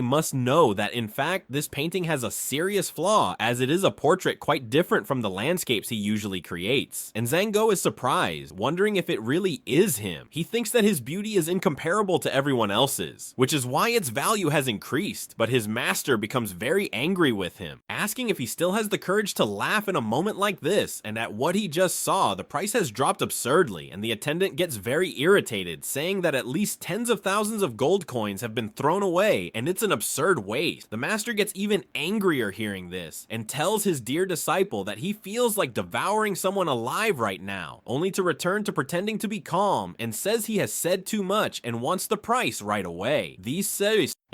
must know that in fact this painting has a serious flaw, as it is a portrait quite different from the landscapes he usually creates. And Zango is surprised, wondering if it really is him. He thinks that his beauty is incomparable to everyone else's, which is why its value has increased, but his master becomes very angry with him, asking if he still has the courage to laugh in a moment like this, and at what he just saw, the price has dropped absurdly, and the attendant gets very irritated, saying that at least tens of thousands of gold coins have been thrown away, and it's an absurd waste. The master gets even angrier hearing this, and tells his dear disciple that he feels like devouring someone alive right now, only to return to pretending to be calm, and says he has said too much and wants the price right away.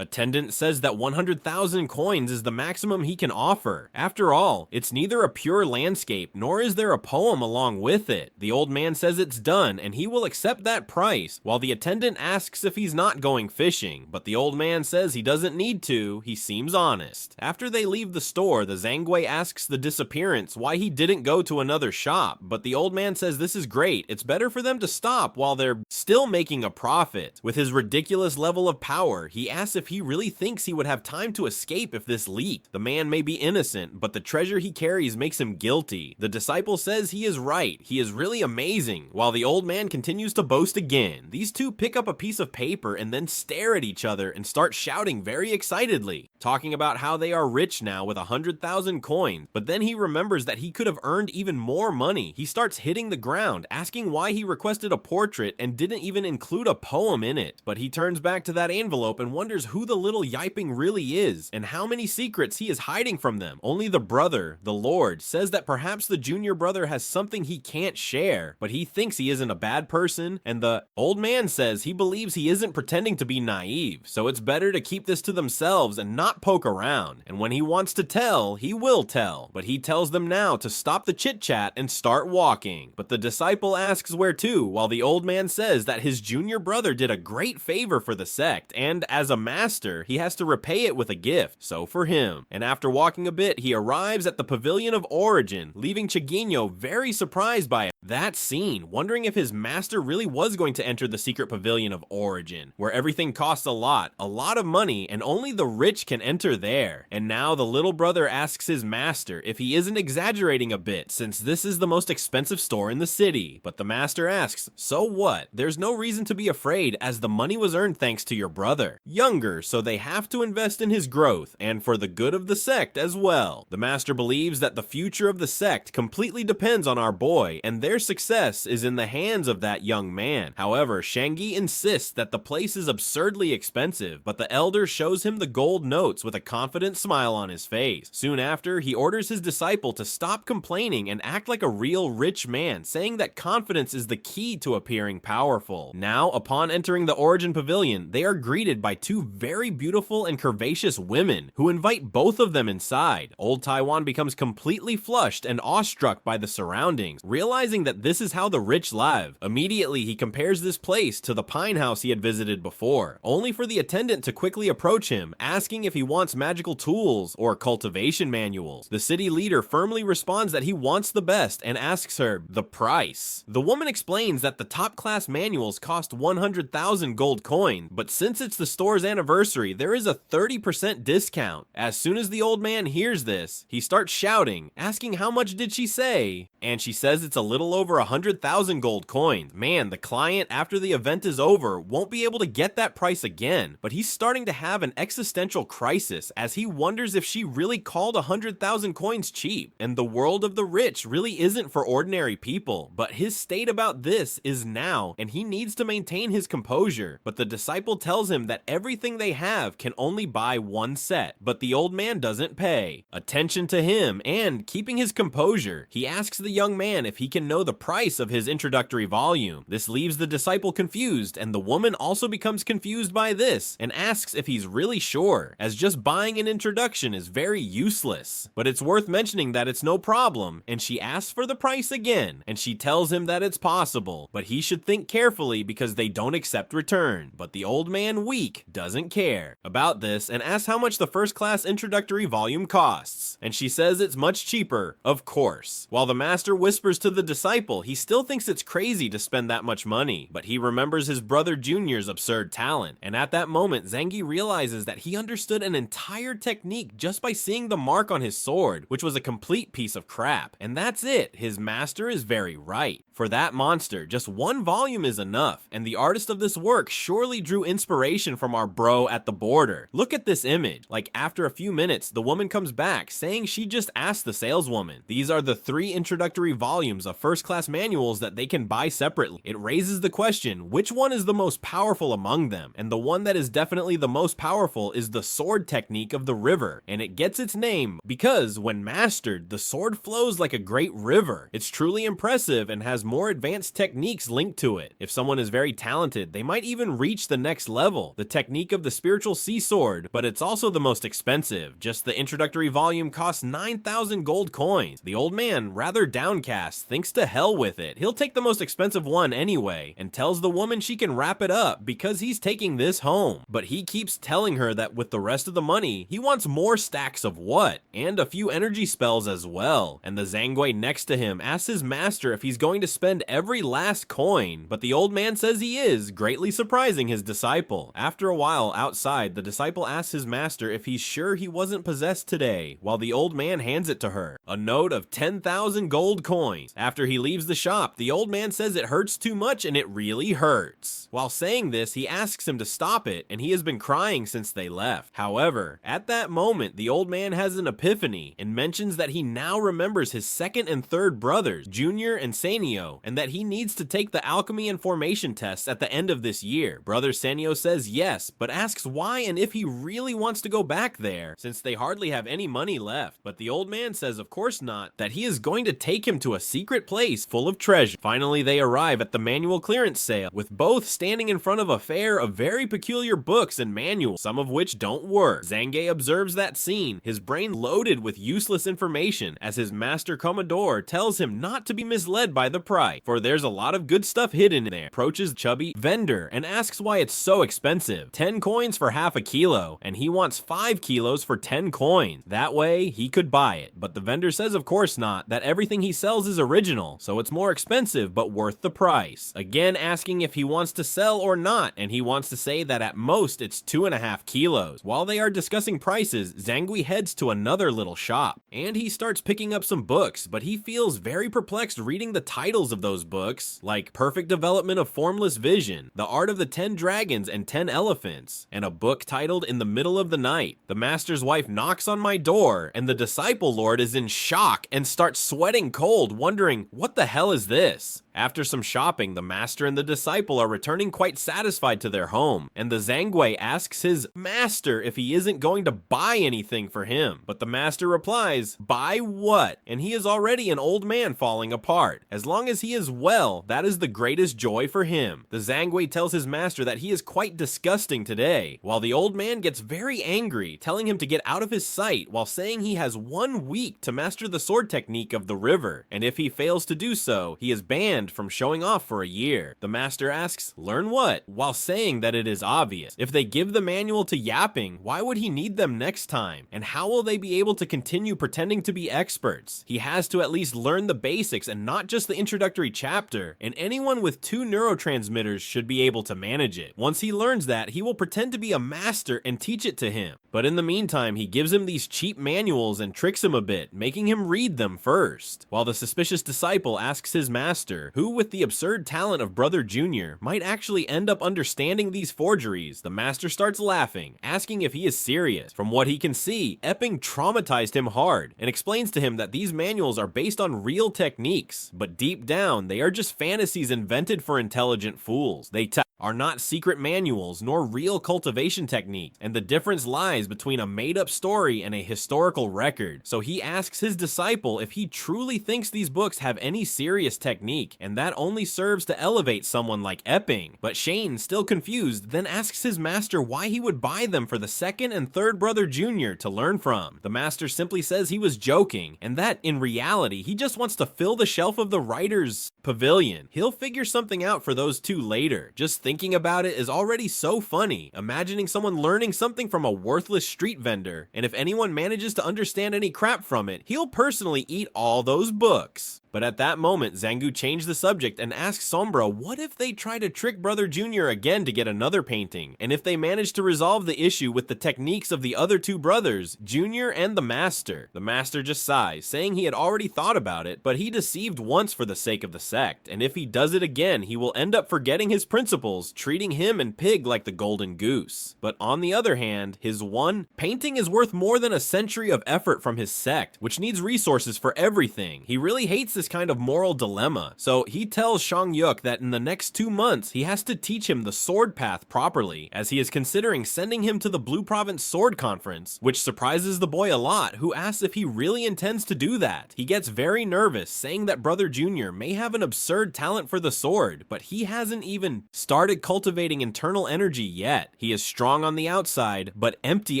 Attendant says that 100,000 coins is the maximum he can offer. After all, it's neither a pure landscape, nor is there a poem along with it. The old man says it's done, and he will accept that price, while the attendant asks if he's not going fishing, but the old man says he doesn't need to, he seems honest. After they leave the store, the Zangui asks the disappearance why he didn't go to another shop, but the old man says this is great, it's better for them to stop while they're still making a profit. With his ridiculous level of power, he asks if he really thinks he would have time to escape if this leaked. The man may be innocent, but the treasure he carries makes him guilty. The disciple says he is right, he is really amazing, while the old man continues to boast again. These two pick up a piece of paper and then stare at each other and start shouting very excitedly, talking about how they are rich now with 100,000 coins, but then he remembers that he could have earned even more money. He starts hitting the ground, asking why he requested a portrait and didn't even include a poem in it. But he turns back to that envelope and wonders who the little yiping really is, and how many secrets he is hiding from them. Only the brother, the Lord, says that perhaps the junior brother has something he can't share, but he thinks he isn't a bad person, and the old man says he believes he isn't pretending to be naive, so it's better to keep this to themselves and not not poke around, and when he wants to tell, he will tell. But he tells them now to stop the chit-chat and start walking. But the disciple asks where to, while the old man says that his junior brother did a great favor for the sect, and as a master, he has to repay it with a gift. So for him. And after walking a bit, he arrives at the Pavilion of Origin, leaving Chiguinho very surprised by it. That scene, wondering if his master really was going to enter the secret Pavilion of Origin, where everything costs a lot of money, and only the rich can enter there. And now the little brother asks his master if he isn't exaggerating a bit, since this is the most expensive store in the city. But the master asks, so what? There's no reason to be afraid, as the money was earned thanks to your brother. Younger, so they have to invest in his growth, and for the good of the sect as well. The master believes that the future of the sect completely depends on our boy, and their success is in the hands of that young man. However, Shangi insists that the place is absurdly expensive, but the elder shows him the gold notes with a confident smile on his face. Soon after, he orders his disciple to stop complaining and act like a real rich man, saying that confidence is the key to appearing powerful. Now, upon entering the Origin Pavilion, they are greeted by two very beautiful and curvaceous women, who invite both of them inside. Old Taiwan becomes completely flushed and awestruck by the surroundings, realizing that this is how the rich live. Immediately, he compares this place to the pine house he had visited before, only for the attendant to quickly approach him, asking if he wants magical tools or cultivation manuals. The city leader firmly responds that he wants the best and asks her the price. The woman explains that the top class manuals cost 100,000 gold coins, but since it's the store's anniversary, there is a 30% discount. As soon as the old man hears this, he starts shouting, asking how much did she say? And she says it's a little over 100,000 gold coins. Man, the client, after the event is over, won't be able to get that price again, but he's starting to have an existential crisis as he wonders if she really called 100,000 coins cheap, and the world of the rich really isn't for ordinary people. But his state about this is now, and he needs to maintain his composure. But the disciple tells him that everything they have can only buy one set, but the old man doesn't pay attention to him, and keeping his composure, he asks the young man if he can know the price of his introductory volume. This leaves the disciple confused, and the woman also becomes confused by this and asks if he's really sure, as just buying an introduction is very useless. But it's worth mentioning that it's no problem, and she asks for the price again, and she tells him that it's possible, but he should think carefully because they don't accept return. But the old man, weak, doesn't care about this and asks how much the first class introductory volume costs, and she says it's much cheaper, of course. While the master whispers to the disciple he still thinks it's crazy to spend that much money, but he remembers his brother Junior's absurd talent, and at that moment Zangi realizes that he understood an entire technique just by seeing the mark on his sword, which was a complete piece of crap. And that's it, his master is very right. For that monster, just one volume is enough, and the artist of this work surely drew inspiration from our bro at the border. Look at this image. Like, after a few minutes, the woman comes back, saying she just asked the saleswoman. These are the 3 introductory volumes of first-class manuals that they can buy separately. It raises the question, which one is the most powerful among them? And the one that is definitely the most powerful is the sword technique of the river, and it gets its name because, when mastered, the sword flows like a great river. It's truly impressive and has more advanced techniques linked to it. If someone is very talented, they might even reach the next level, the technique of the spiritual sea sword, but it's also the most expensive. Just the introductory volume costs 9,000 gold coins. The old man, rather downcast, thinks to hell with it. He'll take the most expensive one anyway, and tells the woman she can wrap it up because he's taking this home. But he keeps telling her that with the rest of the money, he wants more stacks of what? And a few energy spells as well. And the Zangui next to him asks his master if he's going to spend every last coin, but the old man says he is, greatly surprising his disciple. After a while, outside, the disciple asks his master if he's sure he wasn't possessed today, while the old man hands it to her, a note of 10,000 gold coins. After he leaves the shop, the old man says it hurts too much and it really hurts. While saying this, he asks him to stop it, and he has been crying since they left. However, at that moment, the old man has an epiphany and mentions that he now remembers his second and third brothers, Junior and Sanyo, and that he needs to take the alchemy and formation tests at the end of this year. Brother Sanyo says yes, but asks why and if he really wants to go back there, since they hardly have any money left. But the old man says of course not, that he is going to take him to a secret place place full of treasure. Finally, they arrive at the manual clearance sale, with both standing in front of a fair of very peculiar books and manuals, some of which don't work. Zange observes that scene, his brain loaded with useless information, as his master Commodore tells him not to be misled by the price, for there's a lot of good stuff hidden in there. Approaches chubby vendor and asks why it's so expensive. 10 coins for half a kilo, and he wants 5 kilos for 10 coins. That way, he could buy it. But the vendor says of course not, that everything he sells is original, so it's more expensive but worth the price. Again asking if he wants to sell or not, and he wants to say that at most it's 2.5 kilos. While they are discussing prices, Zangui heads to another little shop, and he starts picking up some books, but he feels very perplexed reading the titles of those books, like Perfect Development of Formless Vision, The Art of the 10 Dragons and 10 Elephants, and a book titled In the Middle of the Night. The master's wife knocks on my door, and the disciple lord is in shock and starts sweating cold, wondering, what the hell is this? After some shopping, the master and the disciple are returning quite satisfied to their home, and the Zangui asks his master if he isn't going to buy anything for him. But the master replies, buy what? And he is already an old man falling apart. As long as he is well, that is the greatest joy for him. The Zangui tells his master that he is quite disgusting today, while the old man gets very angry, telling him to get out of his sight while saying he has 1 week to master the sword technique of the river, and if he fails to do so, he is banned from showing off for a year. The master asks, learn what? While saying that it is obvious. If they give the manual to Yapping, why would he need them next time? And how will they be able to continue pretending to be experts? He has to at least learn the basics and not just the introductory chapter, and anyone with 2 neurotransmitters should be able to manage it. Once he learns that, he will pretend to be a master and teach it to him. But in the meantime, he gives him these cheap manuals and tricks him a bit, making him read them first. While the suspicious disciple asks his master, who with the absurd talent of Brother Junior might actually end up understanding these forgeries, the master starts laughing, asking if he is serious. From what he can see, Epping traumatized him hard, and explains to him that these manuals are based on real techniques, but deep down, they are just fantasies invented for intelligent fools. They are not secret manuals nor real cultivation techniques, and the difference lies between a made-up story and a historical record. So he asks his disciple if he truly thinks these books have any serious technique, and that only serves to elevate someone like Epping. But Shane, still confused, then asks his master why he would buy them for the 2nd and 3rd brother Junior to learn from. The master simply says he was joking, and that in reality he just wants to fill the shelf of the writer's pavilion. He'll figure something out for those two later. Just thinking about it is already so funny, imagining someone learning something from a worthless street vendor, and if anyone manages to understand any crap from it, he'll personally eat all those books. But at that moment, Zangu changed the subject and asked Sombra what if they try to trick Brother Junior again to get another painting, and if they manage to resolve the issue with the techniques of the other 2 brothers, Junior and the Master. The Master just sighs, saying he had already thought about it, but he deceived once for the sake of the sect, and if he does it again, he will end up forgetting his principles, treating him and Pig like the golden goose. But on the other hand, his one painting is worth more than a century of effort from his sect, which needs resources for everything. He really hates this kind of moral dilemma, so he tells Shang Yuk that in the next 2 months he has to teach him the sword path properly, as he is considering sending him to the Blue Province Sword Conference, which surprises the boy a lot, who asks if he really intends to do that. He gets very nervous, saying that Brother Junior may have an absurd talent for the sword, but he hasn't even started cultivating internal energy yet. He is strong on the outside, but empty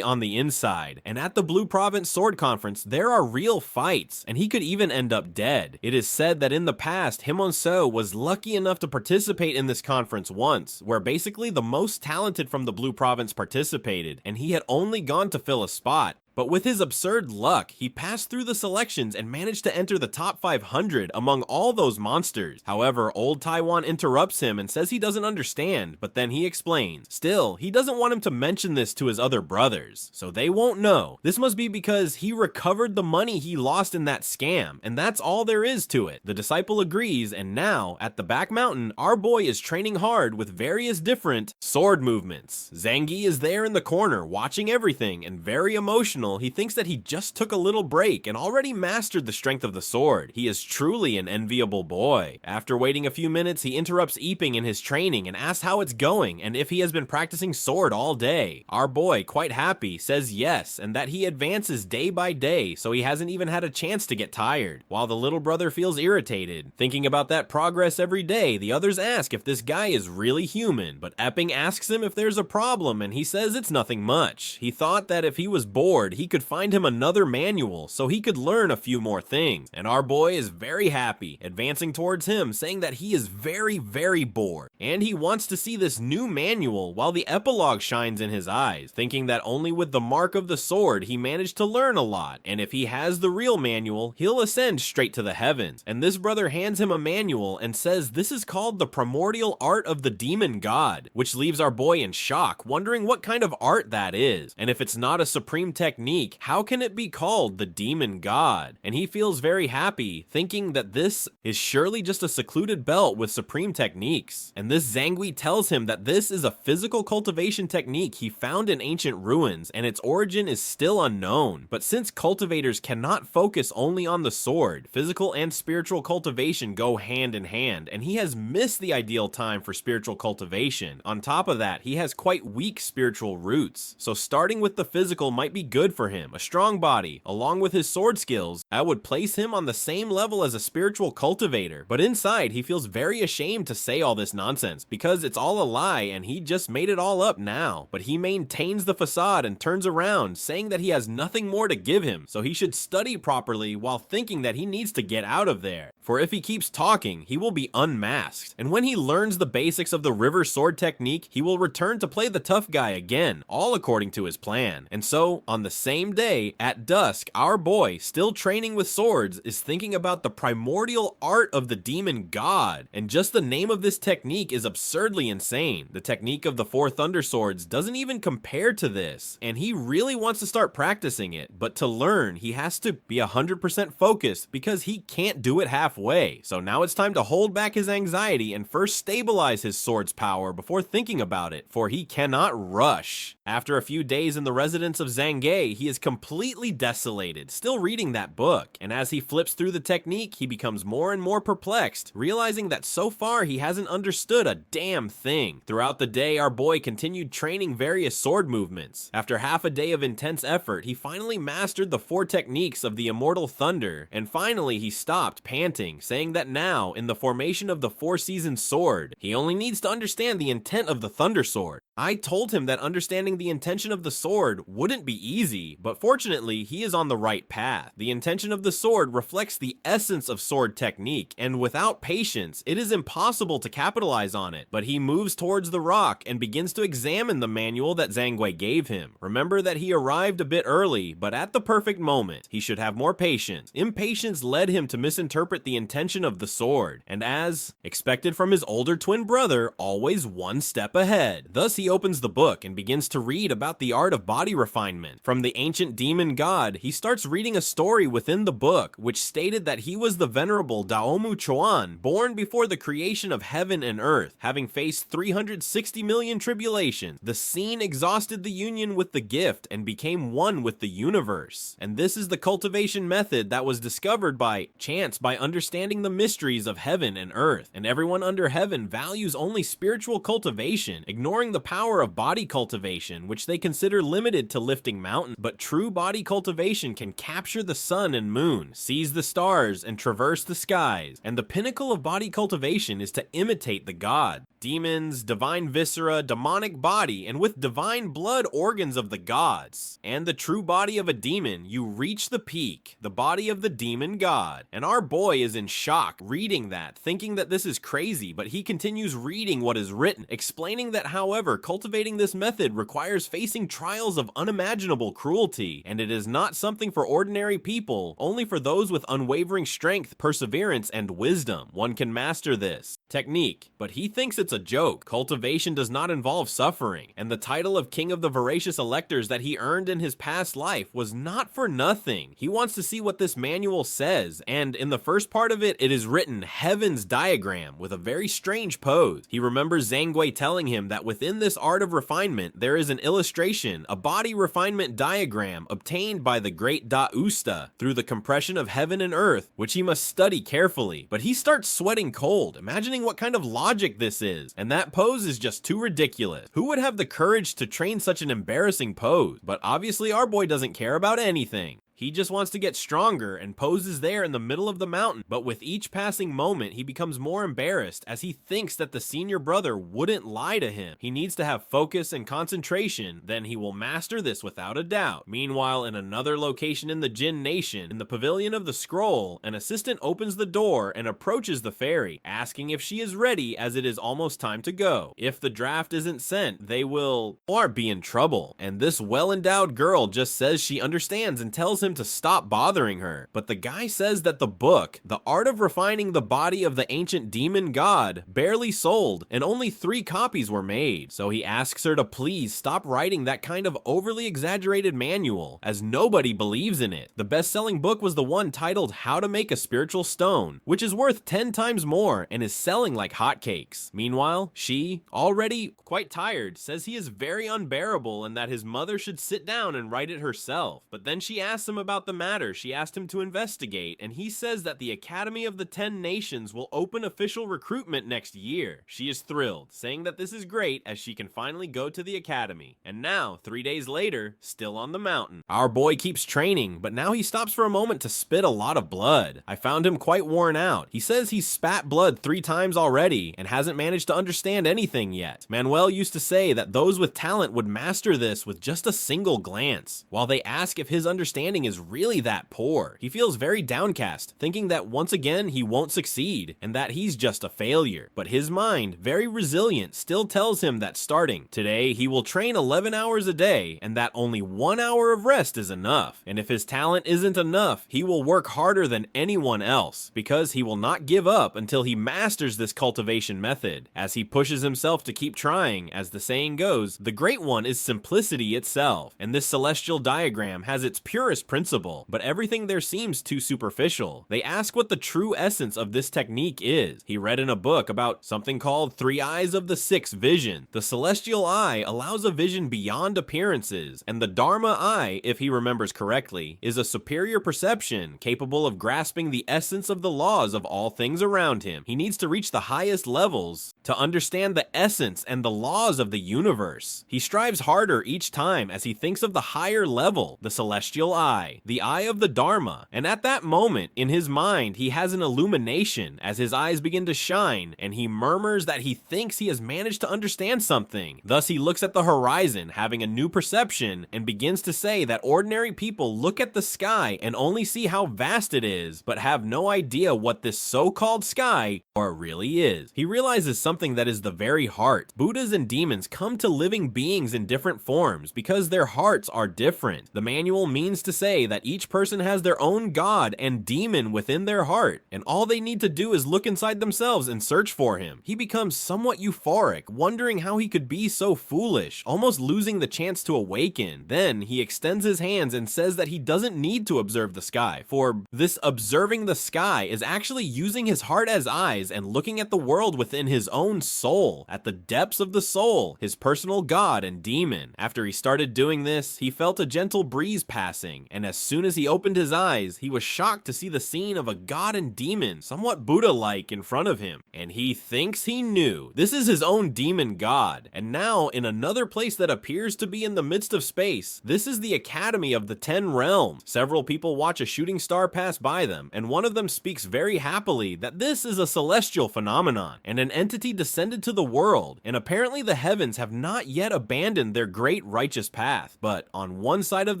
on the inside, and at the Blue Province Sword Conference there are real fights, and he could even end up dead. It is said that in the past, Himon-so was lucky enough to participate in this conference once, where basically the most talented from the Blue Province participated, and he had only gone to fill a spot. But with his absurd luck, he passed through the selections and managed to enter the top 500 among all those monsters. However, old Taiwan interrupts him and says he doesn't understand, but then he explains. Still, he doesn't want him to mention this to his other brothers, so they won't know. This must be because he recovered the money he lost in that scam, and that's all there is to it. The disciple agrees, and now, at the back mountain, our boy is training hard with various different sword movements. Zangi is there in the corner, watching everything, and very emotional emotional, he thinks that he just took a little break and already mastered the strength of the sword. He is truly an enviable boy. After waiting a few minutes, he interrupts Eeping in his training and asks how it's going and if he has been practicing sword all day. Our boy, quite happy, says yes, and that he advances day by day, so he hasn't even had a chance to get tired. While the little brother feels irritated. Thinking about that progress every day, the others ask if this guy is really human, but Epping asks him if there's a problem, and he says it's nothing much. He thought that if he was bored, he could find him another manual, so he could learn a few more things. And our boy is very happy, advancing towards him, saying that he is very, very bored, and he wants to see this new manual while the epilogue shines in his eyes, thinking that only with the mark of the sword he managed to learn a lot, and if he has the real manual, he'll ascend straight to the heavens. And this brother hands him a manual and says this is called the primordial art of the demon god, which leaves our boy in shock, wondering what kind of art that is, and if it's not a supreme technique, how can it be called the demon god? And he feels very happy, thinking that this is surely just a secluded belt with supreme techniques. And this Zangui tells him that this is a physical cultivation technique he found in ancient ruins, and its origin is still unknown. But since cultivators cannot focus only on the sword, physical and spiritual cultivation go hand in hand, and he has missed the ideal time for spiritual cultivation. On top of that, he has quite weak spiritual roots, so starting with the physical might be good for him. A strong body, along with his sword skills, that would place him on the same level as a spiritual cultivator. But inside, he feels very ashamed to say all this nonsense, because it's all a lie and he just made it all up now. But he maintains the facade and turns around, saying that he has nothing more to give him, so he should study properly while thinking that he needs to get out of there. For if he keeps talking, he will be unmasked. And when he learns the basics of the river sword technique, he will return to play the tough guy again, all according to his plan. And so, on the same day, at dusk, our boy, still training with swords, is thinking about the primordial art of the demon god. And just the name of this technique is absurdly insane. The technique of the four thunder swords doesn't even compare to this, and he really wants to start practicing it, but to learn, he has to be 100% focused because he can't do it halfway. So now it's time to hold back his anxiety and first stabilize his sword's power before thinking about it, for he cannot rush. After a few days in the residence of Zangay, he is completely desolated, still reading that book, and as he flips through the technique, he becomes more and more perplexed, realizing that so far he hasn't understood a damn thing. Throughout the day, our boy continued training various sword movements. After half a day of intense effort, he finally mastered the four techniques of the immortal thunder, and finally he stopped panting, saying that now, in the formation of the four-seasoned sword, he only needs to understand the intent of the thunder sword. I told him that understanding the intention of the sword wouldn't be easy, but fortunately, he is on the right path. The intention of the sword reflects the essence of sword technique, and without patience, it is impossible to capitalize on it. But he moves towards the rock and begins to examine the manual that Zangui gave him. Remember that he arrived a bit early, but at the perfect moment. He should have more patience. Impatience led him to misinterpret the intention of the sword, and as expected from his older twin brother, always one step ahead. Thus he opens the book and begins to read about the art of body refinement. From the ancient demon god, he starts reading a story within the book, which stated that he was the venerable Daomu Chuan, born before the creation of heaven and earth, having faced 360 million tribulations. The scene exhausted the union with the gift and became one with the universe. And this is the cultivation method that was discovered by chance by understanding the mysteries of heaven and earth. And everyone under heaven values only spiritual cultivation, ignoring the power of body cultivation, which they consider limited to lifting mountains. But true body cultivation can capture the sun and moon, seize the stars, and traverse the skies. And the pinnacle of body cultivation is to imitate the god. Demons, divine viscera, demonic body, and with divine blood organs of the gods. And the true body of a demon, you reach the peak, the body of the demon god. And our boy is in shock reading that, thinking that this is crazy, but he continues reading what is written, explaining that however, cultivating this method requires facing trials of unimaginable cruelty, and it is not something for ordinary people, only for those with unwavering strength, perseverance, and wisdom. One can master this technique, but he thinks it's a joke. Cultivation does not involve suffering, and the title of King of the Voracious Electors that he earned in his past life was not for nothing. He wants to see what this manual says, and in the first part of it, it is written Heaven's Diagram with a very strange pose. He remembers Zangui telling him that within this this art of refinement, there is an illustration, a body refinement diagram obtained by the great Da'usta through the compression of heaven and earth, which he must study carefully. But he starts sweating cold, imagining what kind of logic this is, and that pose is just too ridiculous. Who would have the courage to train such an embarrassing pose? But obviously our boy doesn't care about anything. He just wants to get stronger and poses there in the middle of the mountain, but with each passing moment, he becomes more embarrassed as he thinks that the senior brother wouldn't lie to him. He needs to have focus and concentration, then he will master this without a doubt. Meanwhile, in another location in the Jin Nation, in the Pavilion of the Scroll, an assistant opens the door and approaches the fairy, asking if she is ready as it is almost time to go. If the draft isn't sent, they will be in trouble. And this well-endowed girl just says she understands and tells him to stop bothering her. But the guy says that the book, The Art of Refining the Body of the Ancient Demon God, barely sold and only 3 copies were made. So he asks her to please stop writing that kind of overly exaggerated manual, as nobody believes in it. The best-selling book was the one titled How to Make a Spiritual Stone, which is worth 10 times more and is selling like hotcakes. Meanwhile, she, already quite tired, says he is very unbearable and that his mother should sit down and write it herself. But then she asks him about the matter she asked him to investigate, and he says that the Academy of the 10 Nations will open official recruitment next year. She is thrilled, saying that this is great as she can finally go to the academy. And now, 3 days later, still on the mountain. Our boy keeps training, but now he stops for a moment to spit a lot of blood. I found him quite worn out. He says he's spat blood 3 times already and hasn't managed to understand anything yet. Manuel used to say that those with talent would master this with just a single glance. While they ask if his understanding is really that poor, he feels very downcast, thinking that once again he won't succeed and that he's just a failure. But his mind, very resilient, still tells him that starting today he will train 11 hours a day and that only 1 hour of rest is enough. And if his talent isn't enough, he will work harder than anyone else, because he will not give up until he masters this cultivation method. As he pushes himself to keep trying, as the saying goes, the Great One is simplicity itself, and this celestial diagram has its purest principle, but everything there seems too superficial. They ask what the true essence of this technique is. He read in a book about something called 3 eyes of the 6th vision. The celestial eye allows a vision beyond appearances, and the Dharma eye, if he remembers correctly, is a superior perception capable of grasping the essence of the laws of all things around him. He needs to reach the highest levels to understand the essence and the laws of the universe. He strives harder each time as he thinks of the higher level, the celestial eye, the eye of the Dharma, and at that moment, in his mind, he has an illumination as his eyes begin to shine, and he murmurs that he thinks he has managed to understand something. Thus, he looks at the horizon, having a new perception, and begins to say that ordinary people look at the sky and only see how vast it is, but have no idea what this so-called sky really is. He realizes something that is the very heart. Buddhas and demons come to living beings in different forms because their hearts are different. The manual means to say that each person has their own god and demon within their heart, and all they need to do is look inside themselves and search for him. He becomes somewhat euphoric, wondering how he could be so foolish, almost losing the chance to awaken. Then he extends his hands and says that he doesn't need to observe the sky, for this observing the sky is actually using his heart as eyes and looking at the world within his own soul, at the depths of the soul, his personal god and demon. After he started doing this, he felt a gentle breeze passing, and as soon as he opened his eyes, he was shocked to see the scene of a god and demon, somewhat Buddha-like, in front of him. And he thinks he knew. This is his own demon god. And now, in another place that appears to be in the midst of space, this is the Academy of the 10 Realms. Several people watch a shooting star pass by them, and one of them speaks very happily that this is a celestial phenomenon, and an entity descended to the world, and apparently the heavens have not yet abandoned their great righteous path. But on one side of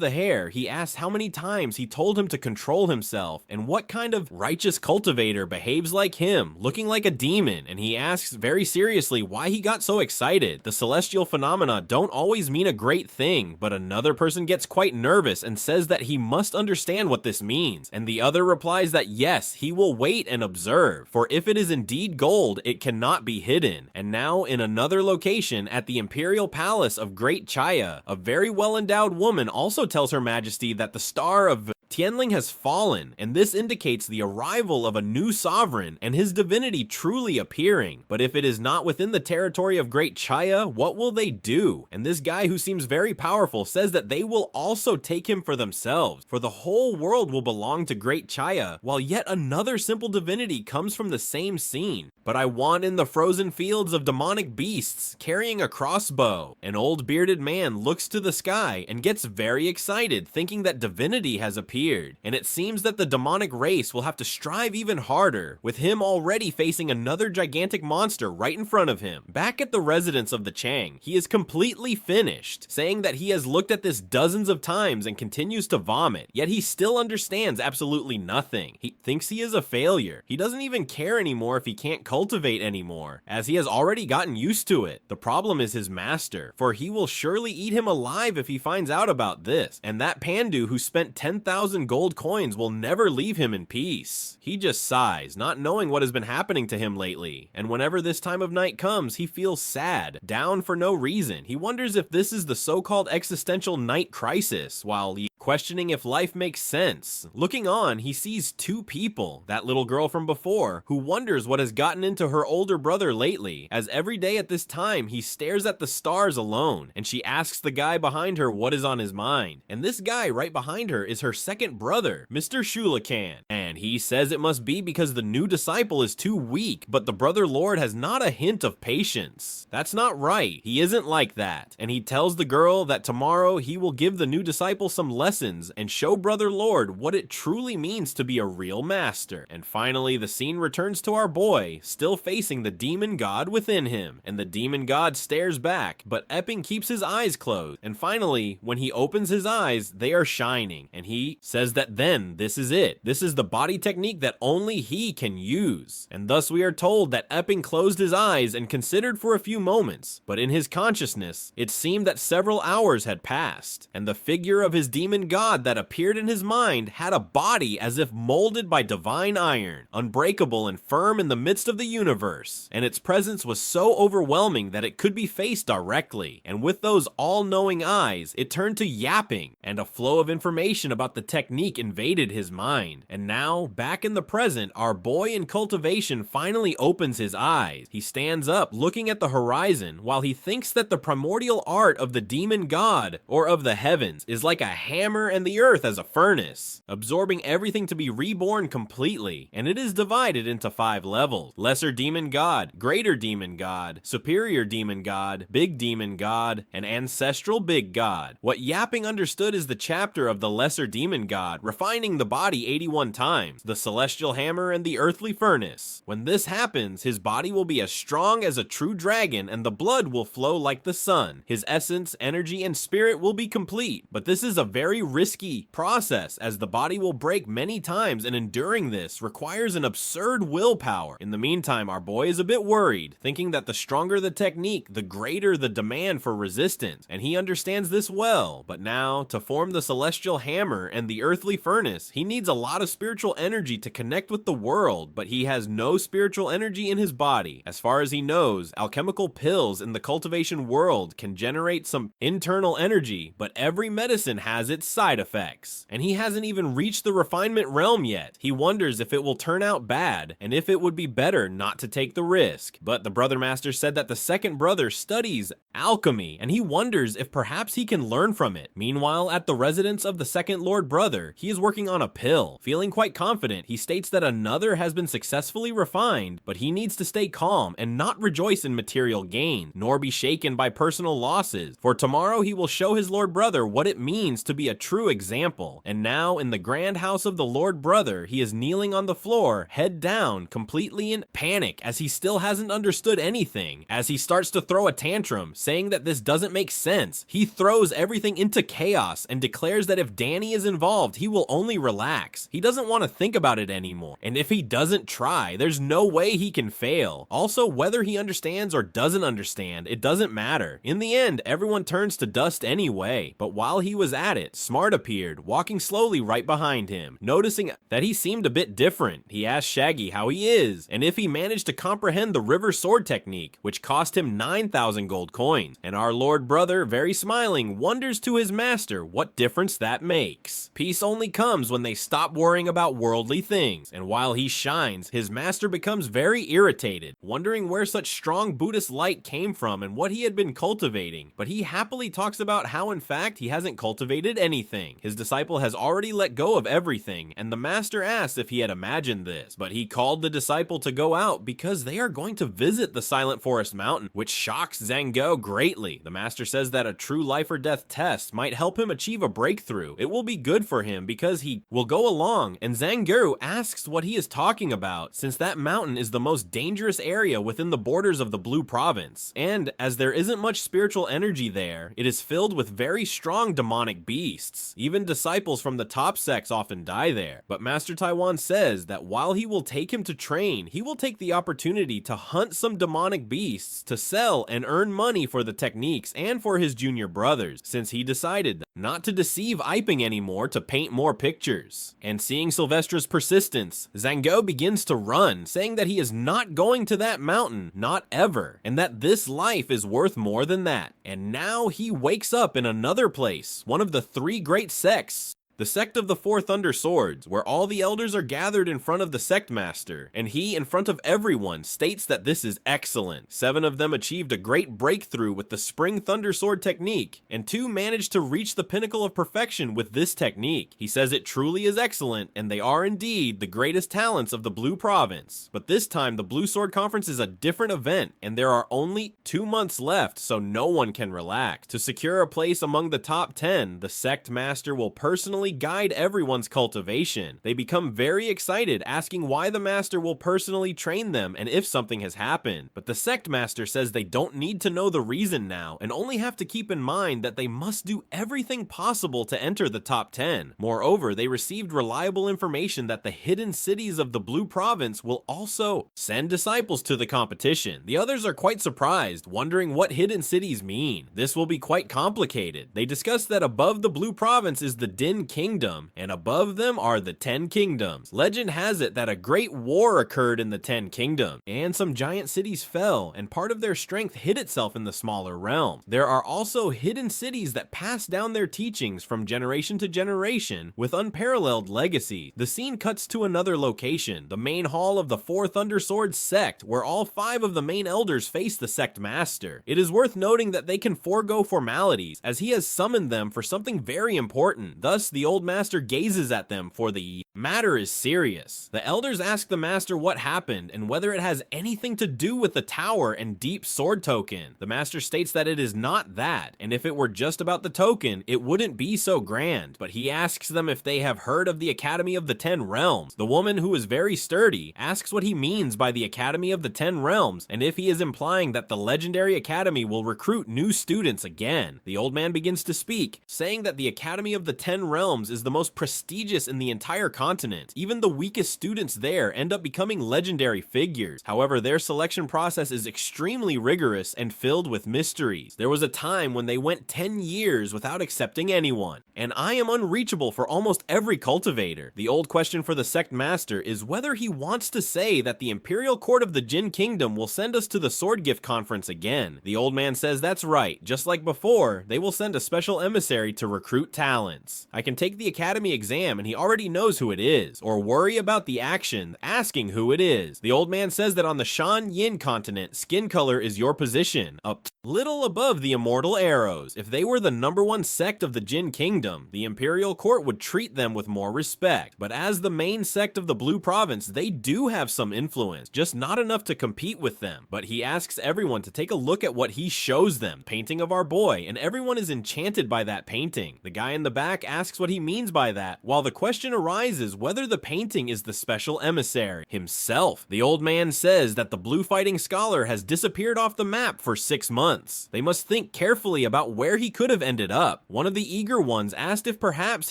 the hair, he asked how many times he told him to control himself, and what kind of righteous cultivator behaves like him, looking like a demon, and he asks very seriously why he got so excited. The celestial phenomena don't always mean a great thing, but another person gets quite nervous and says that he must understand what this means, and the other replies that yes, he will wait and observe, for if it is indeed gold, it cannot be hidden. And now, in another location, at the Imperial Palace of Great Chaya, a very well-endowed woman also tells Her Majesty that the star of Tianling has fallen, and this indicates the arrival of a new sovereign and his divinity truly appearing. But if it is not within the territory of Great Chaya, what will they do? And this guy who seems very powerful says that they will also take him for themselves, for the whole world will belong to Great Chaya, while yet another simple divinity comes from the same scene. But I want in the frozen fields of demonic beasts, carrying a crossbow. An old bearded man looks to the sky and gets very excited, thinking that divinity has appeared. And it seems that the demonic race will have to strive even harder, with him already facing another gigantic monster right in front of him. Back at the residence of the Chang, he is completely finished, saying that he has looked at this dozens of times and continues to vomit, yet he still understands absolutely nothing. He thinks he is a failure. He doesn't even care anymore if he can't cultivate anymore, as he has already gotten used to it. The problem is his master, for he will surely eat him alive if he finds out about this, and that Pandu who spent 10,000 gold coins will never leave him in peace. He just sighs, not knowing what has been happening to him lately, and whenever this time of night comes, he feels sad, down for no reason. He wonders if this is the so-called existential night crisis, while questioning if life makes sense. Looking on, he sees two people, that little girl from before, who wonders what has gotten into her older brother lately, as every day at this time he stares at the stars alone, and she asks the guy behind her what is on his mind. And this guy right behind her is her second brother, Mr. Shulakan, and he says it must be because the new disciple is too weak, but the brother lord has not a hint of patience. That's not right. He isn't like that. And he tells the girl that tomorrow he will give the new disciple some lessons and show brother lord what it truly means to be a real master. And finally, the scene returns to our boy, still facing the demon god within him, and the demon god stares back, but Epping keeps his eyes closed. And finally, when he opens his eyes, they are shining, and he says that then this is it. This is the body technique that only he can use. And thus we are told that Epping closed his eyes and considered for a few moments, but in his consciousness, it seemed that several hours had passed, and the figure of his demon god that appeared in his mind had a body as if molded by divine iron, unbreakable and firm in the midst of the universe, and its presence was so overwhelming that it could be faced directly. And with those all-knowing eyes, it turned to yapping, and a flow of information about the technique invaded his mind. And now, back in the present, our boy in cultivation finally opens his eyes. He stands up, looking at the horizon, while he thinks that the primordial art of the demon god, or of the heavens, is like a hammer and the earth as a furnace, absorbing everything to be reborn completely, and it is divided into 5 levels: lesser demon god, greater demon god, superior demon god, big demon god, and ancestral big god. What Yapping understood is the chapter of the lesser demon god, refining the body 81 times, the celestial hammer and the earthly furnace. When this happens, his body will be as strong as a true dragon, and the blood will flow like the sun. His essence, energy, and spirit will be complete, but this is a very risky process, as the body will break many times, and enduring this requires an absurd willpower. In the meantime, our boy is a bit worried, thinking that the stronger the technique, the greater the demand for resistance, and he understands this well. But now, to form the celestial hammer and the earthly furnace, he needs a lot of spiritual energy to connect with the world, but he has no spiritual energy in his body. As far as he knows, alchemical pills in the cultivation world can generate some internal energy, but every medicine has its side effects, and he hasn't even reached the refinement realm yet. He wonders if it will turn out bad, and if it would be better not to take the risk. But the brother master said that the second brother studies alchemy, and he wonders if perhaps he can learn from it. Meanwhile, at the residence of the second lord brother, he is working on a pill. Feeling quite confident, he states that another has been successfully refined, but he needs to stay calm and not rejoice in material gain, nor be shaken by personal losses, for tomorrow he will show his lord brother what it means to be a true example. And now, in the grand house of the lord brother, he is kneeling on the floor, head down, completely in panic, as he still hasn't understood anything. As he starts to throw a tantrum, saying that this doesn't make sense, he throws everything into chaos and declares that if Danny is involved, he will only relax. He doesn't want to think about it anymore, and if he doesn't try, there's no way he can fail. Also, whether he understands or doesn't understand, it doesn't matter. In the end, everyone turns to dust anyway. But while he was at it, Smart appeared, walking slowly right behind him. Noticing that he seemed a bit different, he asked Shaggy how he is, and if he managed to comprehend the river sword technique, which cost him 9,000 gold coins. And our Lord Brother, very smiling, wonders to his master what difference that makes. Peace only comes when they stop worrying about worldly things, and while he shines, his master becomes very irritated, wondering where such strong Buddhist light came from and what he had been cultivating. But he happily talks about how in fact he hasn't cultivated anything. His disciple has already let go of everything, and the master asks if he had imagined this, but he called the disciple to go out because they are going to visit the Silent Forest Mountain, which shocks Zango greatly. The master says that a true life or death test might help him achieve a breakthrough. It will be good for him because he will go along, and Zango asks what he is talking about, since that mountain is the most dangerous area within the borders of the Blue Province, and as there isn't much spiritual energy there, it is filled with very strong demonic beasts. Even disciples from the top sects often die there. But Master Taiwan says that while he will take him to train, he will take the opportunity to hunt some demonic beasts to sell and earn money for the techniques and for his junior brothers, since he decided not to deceive Iping anymore to paint more pictures. And seeing Sylvestra's persistence, Zango begins to run, saying that he is not going to that mountain, not ever, and that this life is worth more than that. And now he wakes up in another place, one of the three great sects, the sect of the Four Thunder Swords, where all the elders are gathered in front of the sect master, and he, in front of everyone, states that this is excellent. 7 of them achieved a great breakthrough with the Spring Thunder Sword technique, and 2 managed to reach the pinnacle of perfection with this technique. He says it truly is excellent, and they are indeed the greatest talents of the Blue Province. But this time, the Blue Sword Conference is a different event, and there are only 2 months left, so no one can relax. To secure a place among the top 10, the sect master will personally guide everyone's cultivation. They become very excited, asking why the master will personally train them and if something has happened. But the sect master says they don't need to know the reason now, and only have to keep in mind that they must do everything possible to enter the top 10. Moreover, they received reliable information that the hidden cities of the Blue Province will also send disciples to the competition. The others are quite surprised, wondering what hidden cities mean. This will be quite complicated. They discuss that above the Blue Province is the Din Kingdom, and above them are the 10 Kingdoms. Legend has it that a great war occurred in the 10 Kingdoms, and some giant cities fell, and part of their strength hid itself in the smaller realms. There are also hidden cities that pass down their teachings from generation to generation with unparalleled legacy. The scene cuts to another location, the main hall of the Four Thunder Swords sect, where all 5 of the main elders face the sect master. It is worth noting that they can forego formalities, as he has summoned them for something very important. Thus, the old master gazes at them, for the matter is serious. The elders ask the master what happened and whether it has anything to do with the tower and deep sword token. The master states that it is not that, and if it were just about the token, it wouldn't be so grand. But he asks them if they have heard of the Academy of the 10 Realms. The woman, who is very sturdy, asks what he means by the Academy of the 10 Realms, and if he is implying that the legendary academy will recruit new students again. The old man begins to speak, saying that the Academy of the 10 Realms is the most prestigious in the entire continent. Even the weakest students there end up becoming legendary figures. However, their selection process is extremely rigorous and filled with mysteries. There was a time when they went 10 years without accepting anyone, and I am unreachable for almost every cultivator. The old question for the sect master is whether he wants to say that the Imperial Court of the Jin Kingdom will send us to the Sword Gift Conference again. The old man says that's right. Just like before, they will send a special emissary to recruit talents. I can take the academy exam and he already knows who it is, or worry about the action asking who it is. The old man says that on the Shan Yin continent, skin color is your position, up little above the immortal arrows. If they were the #1 sect of the Jin Kingdom, the Imperial Court would treat them with more respect. But as the main sect of the Blue Province, they do have some influence, just not enough to compete with them. But he asks everyone to take a look at what he shows them, painting of our boy, and everyone is enchanted by that painting. The guy in the back asks what he means by that, while the question arises surprises whether the painting is the special emissary himself. The old man says that the blue fighting scholar has disappeared off the map for 6 months. They must think carefully about where he could have ended up. One of the eager ones asked if perhaps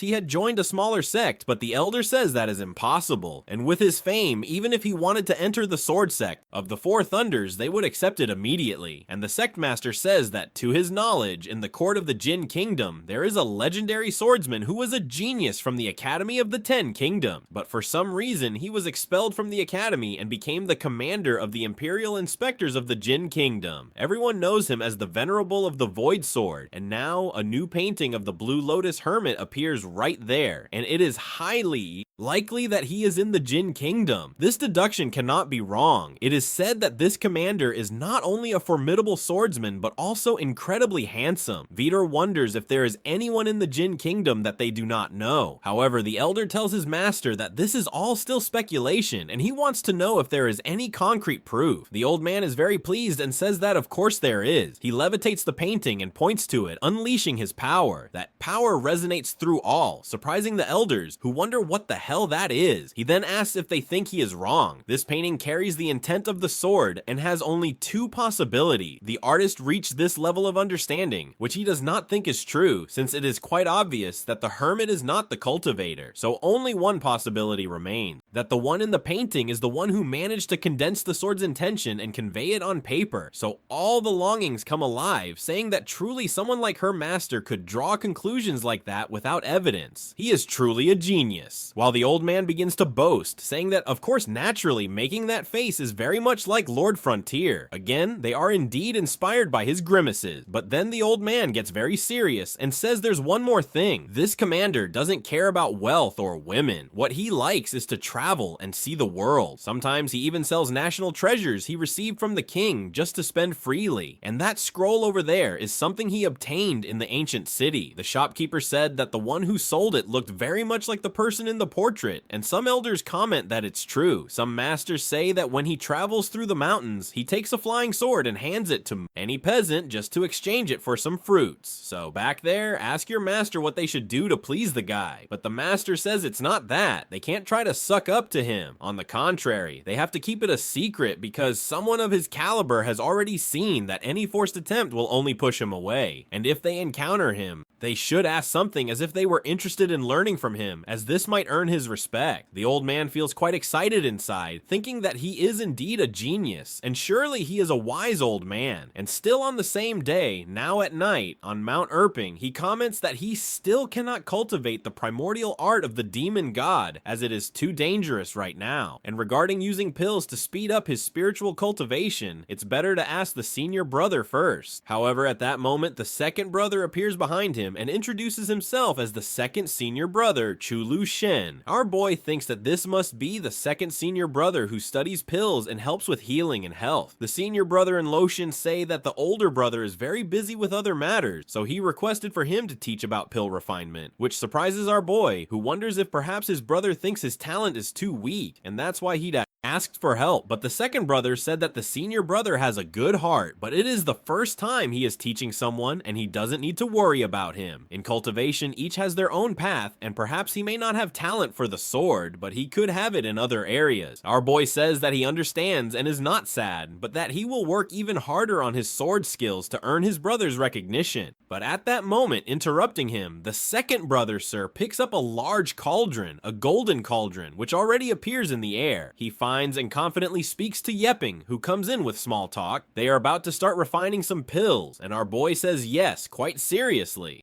he had joined a smaller sect, but the elder says that is impossible. And with his fame, even if he wanted to enter the sword sect of the Four Thunders, they would accept it immediately. And the sect master says that, to his knowledge, in the court of the Jin Kingdom, there is a legendary swordsman who was a genius from the Academy of the Ten Kingdoms. But for some reason, he was expelled from the academy and became the commander of the Imperial Inspectors of the Jin Kingdom. Everyone knows him as the Venerable of the Void Sword, and now a new painting of the Blue Lotus Hermit appears right there, and it is highly likely that he is in the Jin Kingdom. This deduction cannot be wrong. It is said that this commander is not only a formidable swordsman, but also incredibly handsome. Vitor wonders if there is anyone in the Jin Kingdom that they do not know. However, the elder tells his master that this is all still speculation, and he wants to know if there is any concrete proof. The old man is very pleased and says that of course there is. He levitates the painting and points to it, unleashing his power. That power resonates through all, surprising the elders, who wonder what the hell that is. He then asks if they think he is wrong. This painting carries the intent of the sword and has only two possibilities. The artist reached this level of understanding, which he does not think is true, since it is quite obvious that the hermit is not the cultivator. So only one possibility remains, that the one in the painting is the one who managed to condense the sword's intention and convey it on paper. So all the longings come alive, saying that truly someone like her master could draw conclusions like that without evidence. He is truly a genius. While the old man begins to boast, saying that of course naturally making that face is very much like Lord Frontier. Again, they are indeed inspired by his grimaces, but then the old man gets very serious and says there's one more thing. This commander doesn't care about wealth or women. What he likes is to travel and see the world. Sometimes he even sells national treasures he received from the king just to spend freely. And that scroll over there is something he obtained in the ancient city. The shopkeeper said that the one who sold it looked very much like the person in the portrait, and some elders comment that it's true. Some masters say that when he travels through the mountains, he takes a flying sword and hands it to any peasant just to exchange it for some fruits. So back there, ask your master what they should do to please the guy. But the master says it's not that. They can't try to suck up to him. On the contrary, they have to keep it a secret because someone of his caliber has already seen that any forced attempt will only push him away. And if they encounter him, they should ask something as if they were interested in learning from him, as this might earn his respect. The old man feels quite excited inside, thinking that he is indeed a genius, and surely he is a wise old man. And still on the same day, now at night, on Mount Erping, he comments that he still cannot cultivate the primordial art of the demon god, as it is too dangerous right now. And regarding using pills to speed up his spiritual cultivation, it's better to ask the senior brother first. However, at that moment, the second brother appears behind him and introduces himself as the second senior brother, Chulu Shen. Our boy thinks that this must be the second senior brother who studies pills and helps with healing and health. The senior brother and Loshin say that the older brother is very busy with other matters, so he requested for him to teach about pill refinement, which surprises our boy, who wonders if perhaps his brother thinks his talent is too weak, and that's why he'd asked for help. But the second brother said that the senior brother has a good heart, but it is the first time he is teaching someone and he doesn't need to worry about him. In cultivation, each has their own path, and perhaps he may not have talent for the sword, but he could have it in other areas. Our boy says that he understands and is not sad, but that he will work even harder on his sword skills to earn his brother's recognition. But at that moment, interrupting him, the second brother, sir, picks up a large cauldron, a golden cauldron, which already appears in the air. He finds and confidently speaks to Yepping, who comes in with small talk. They are about to start refining some pills, and our boy says yes, quite seriously.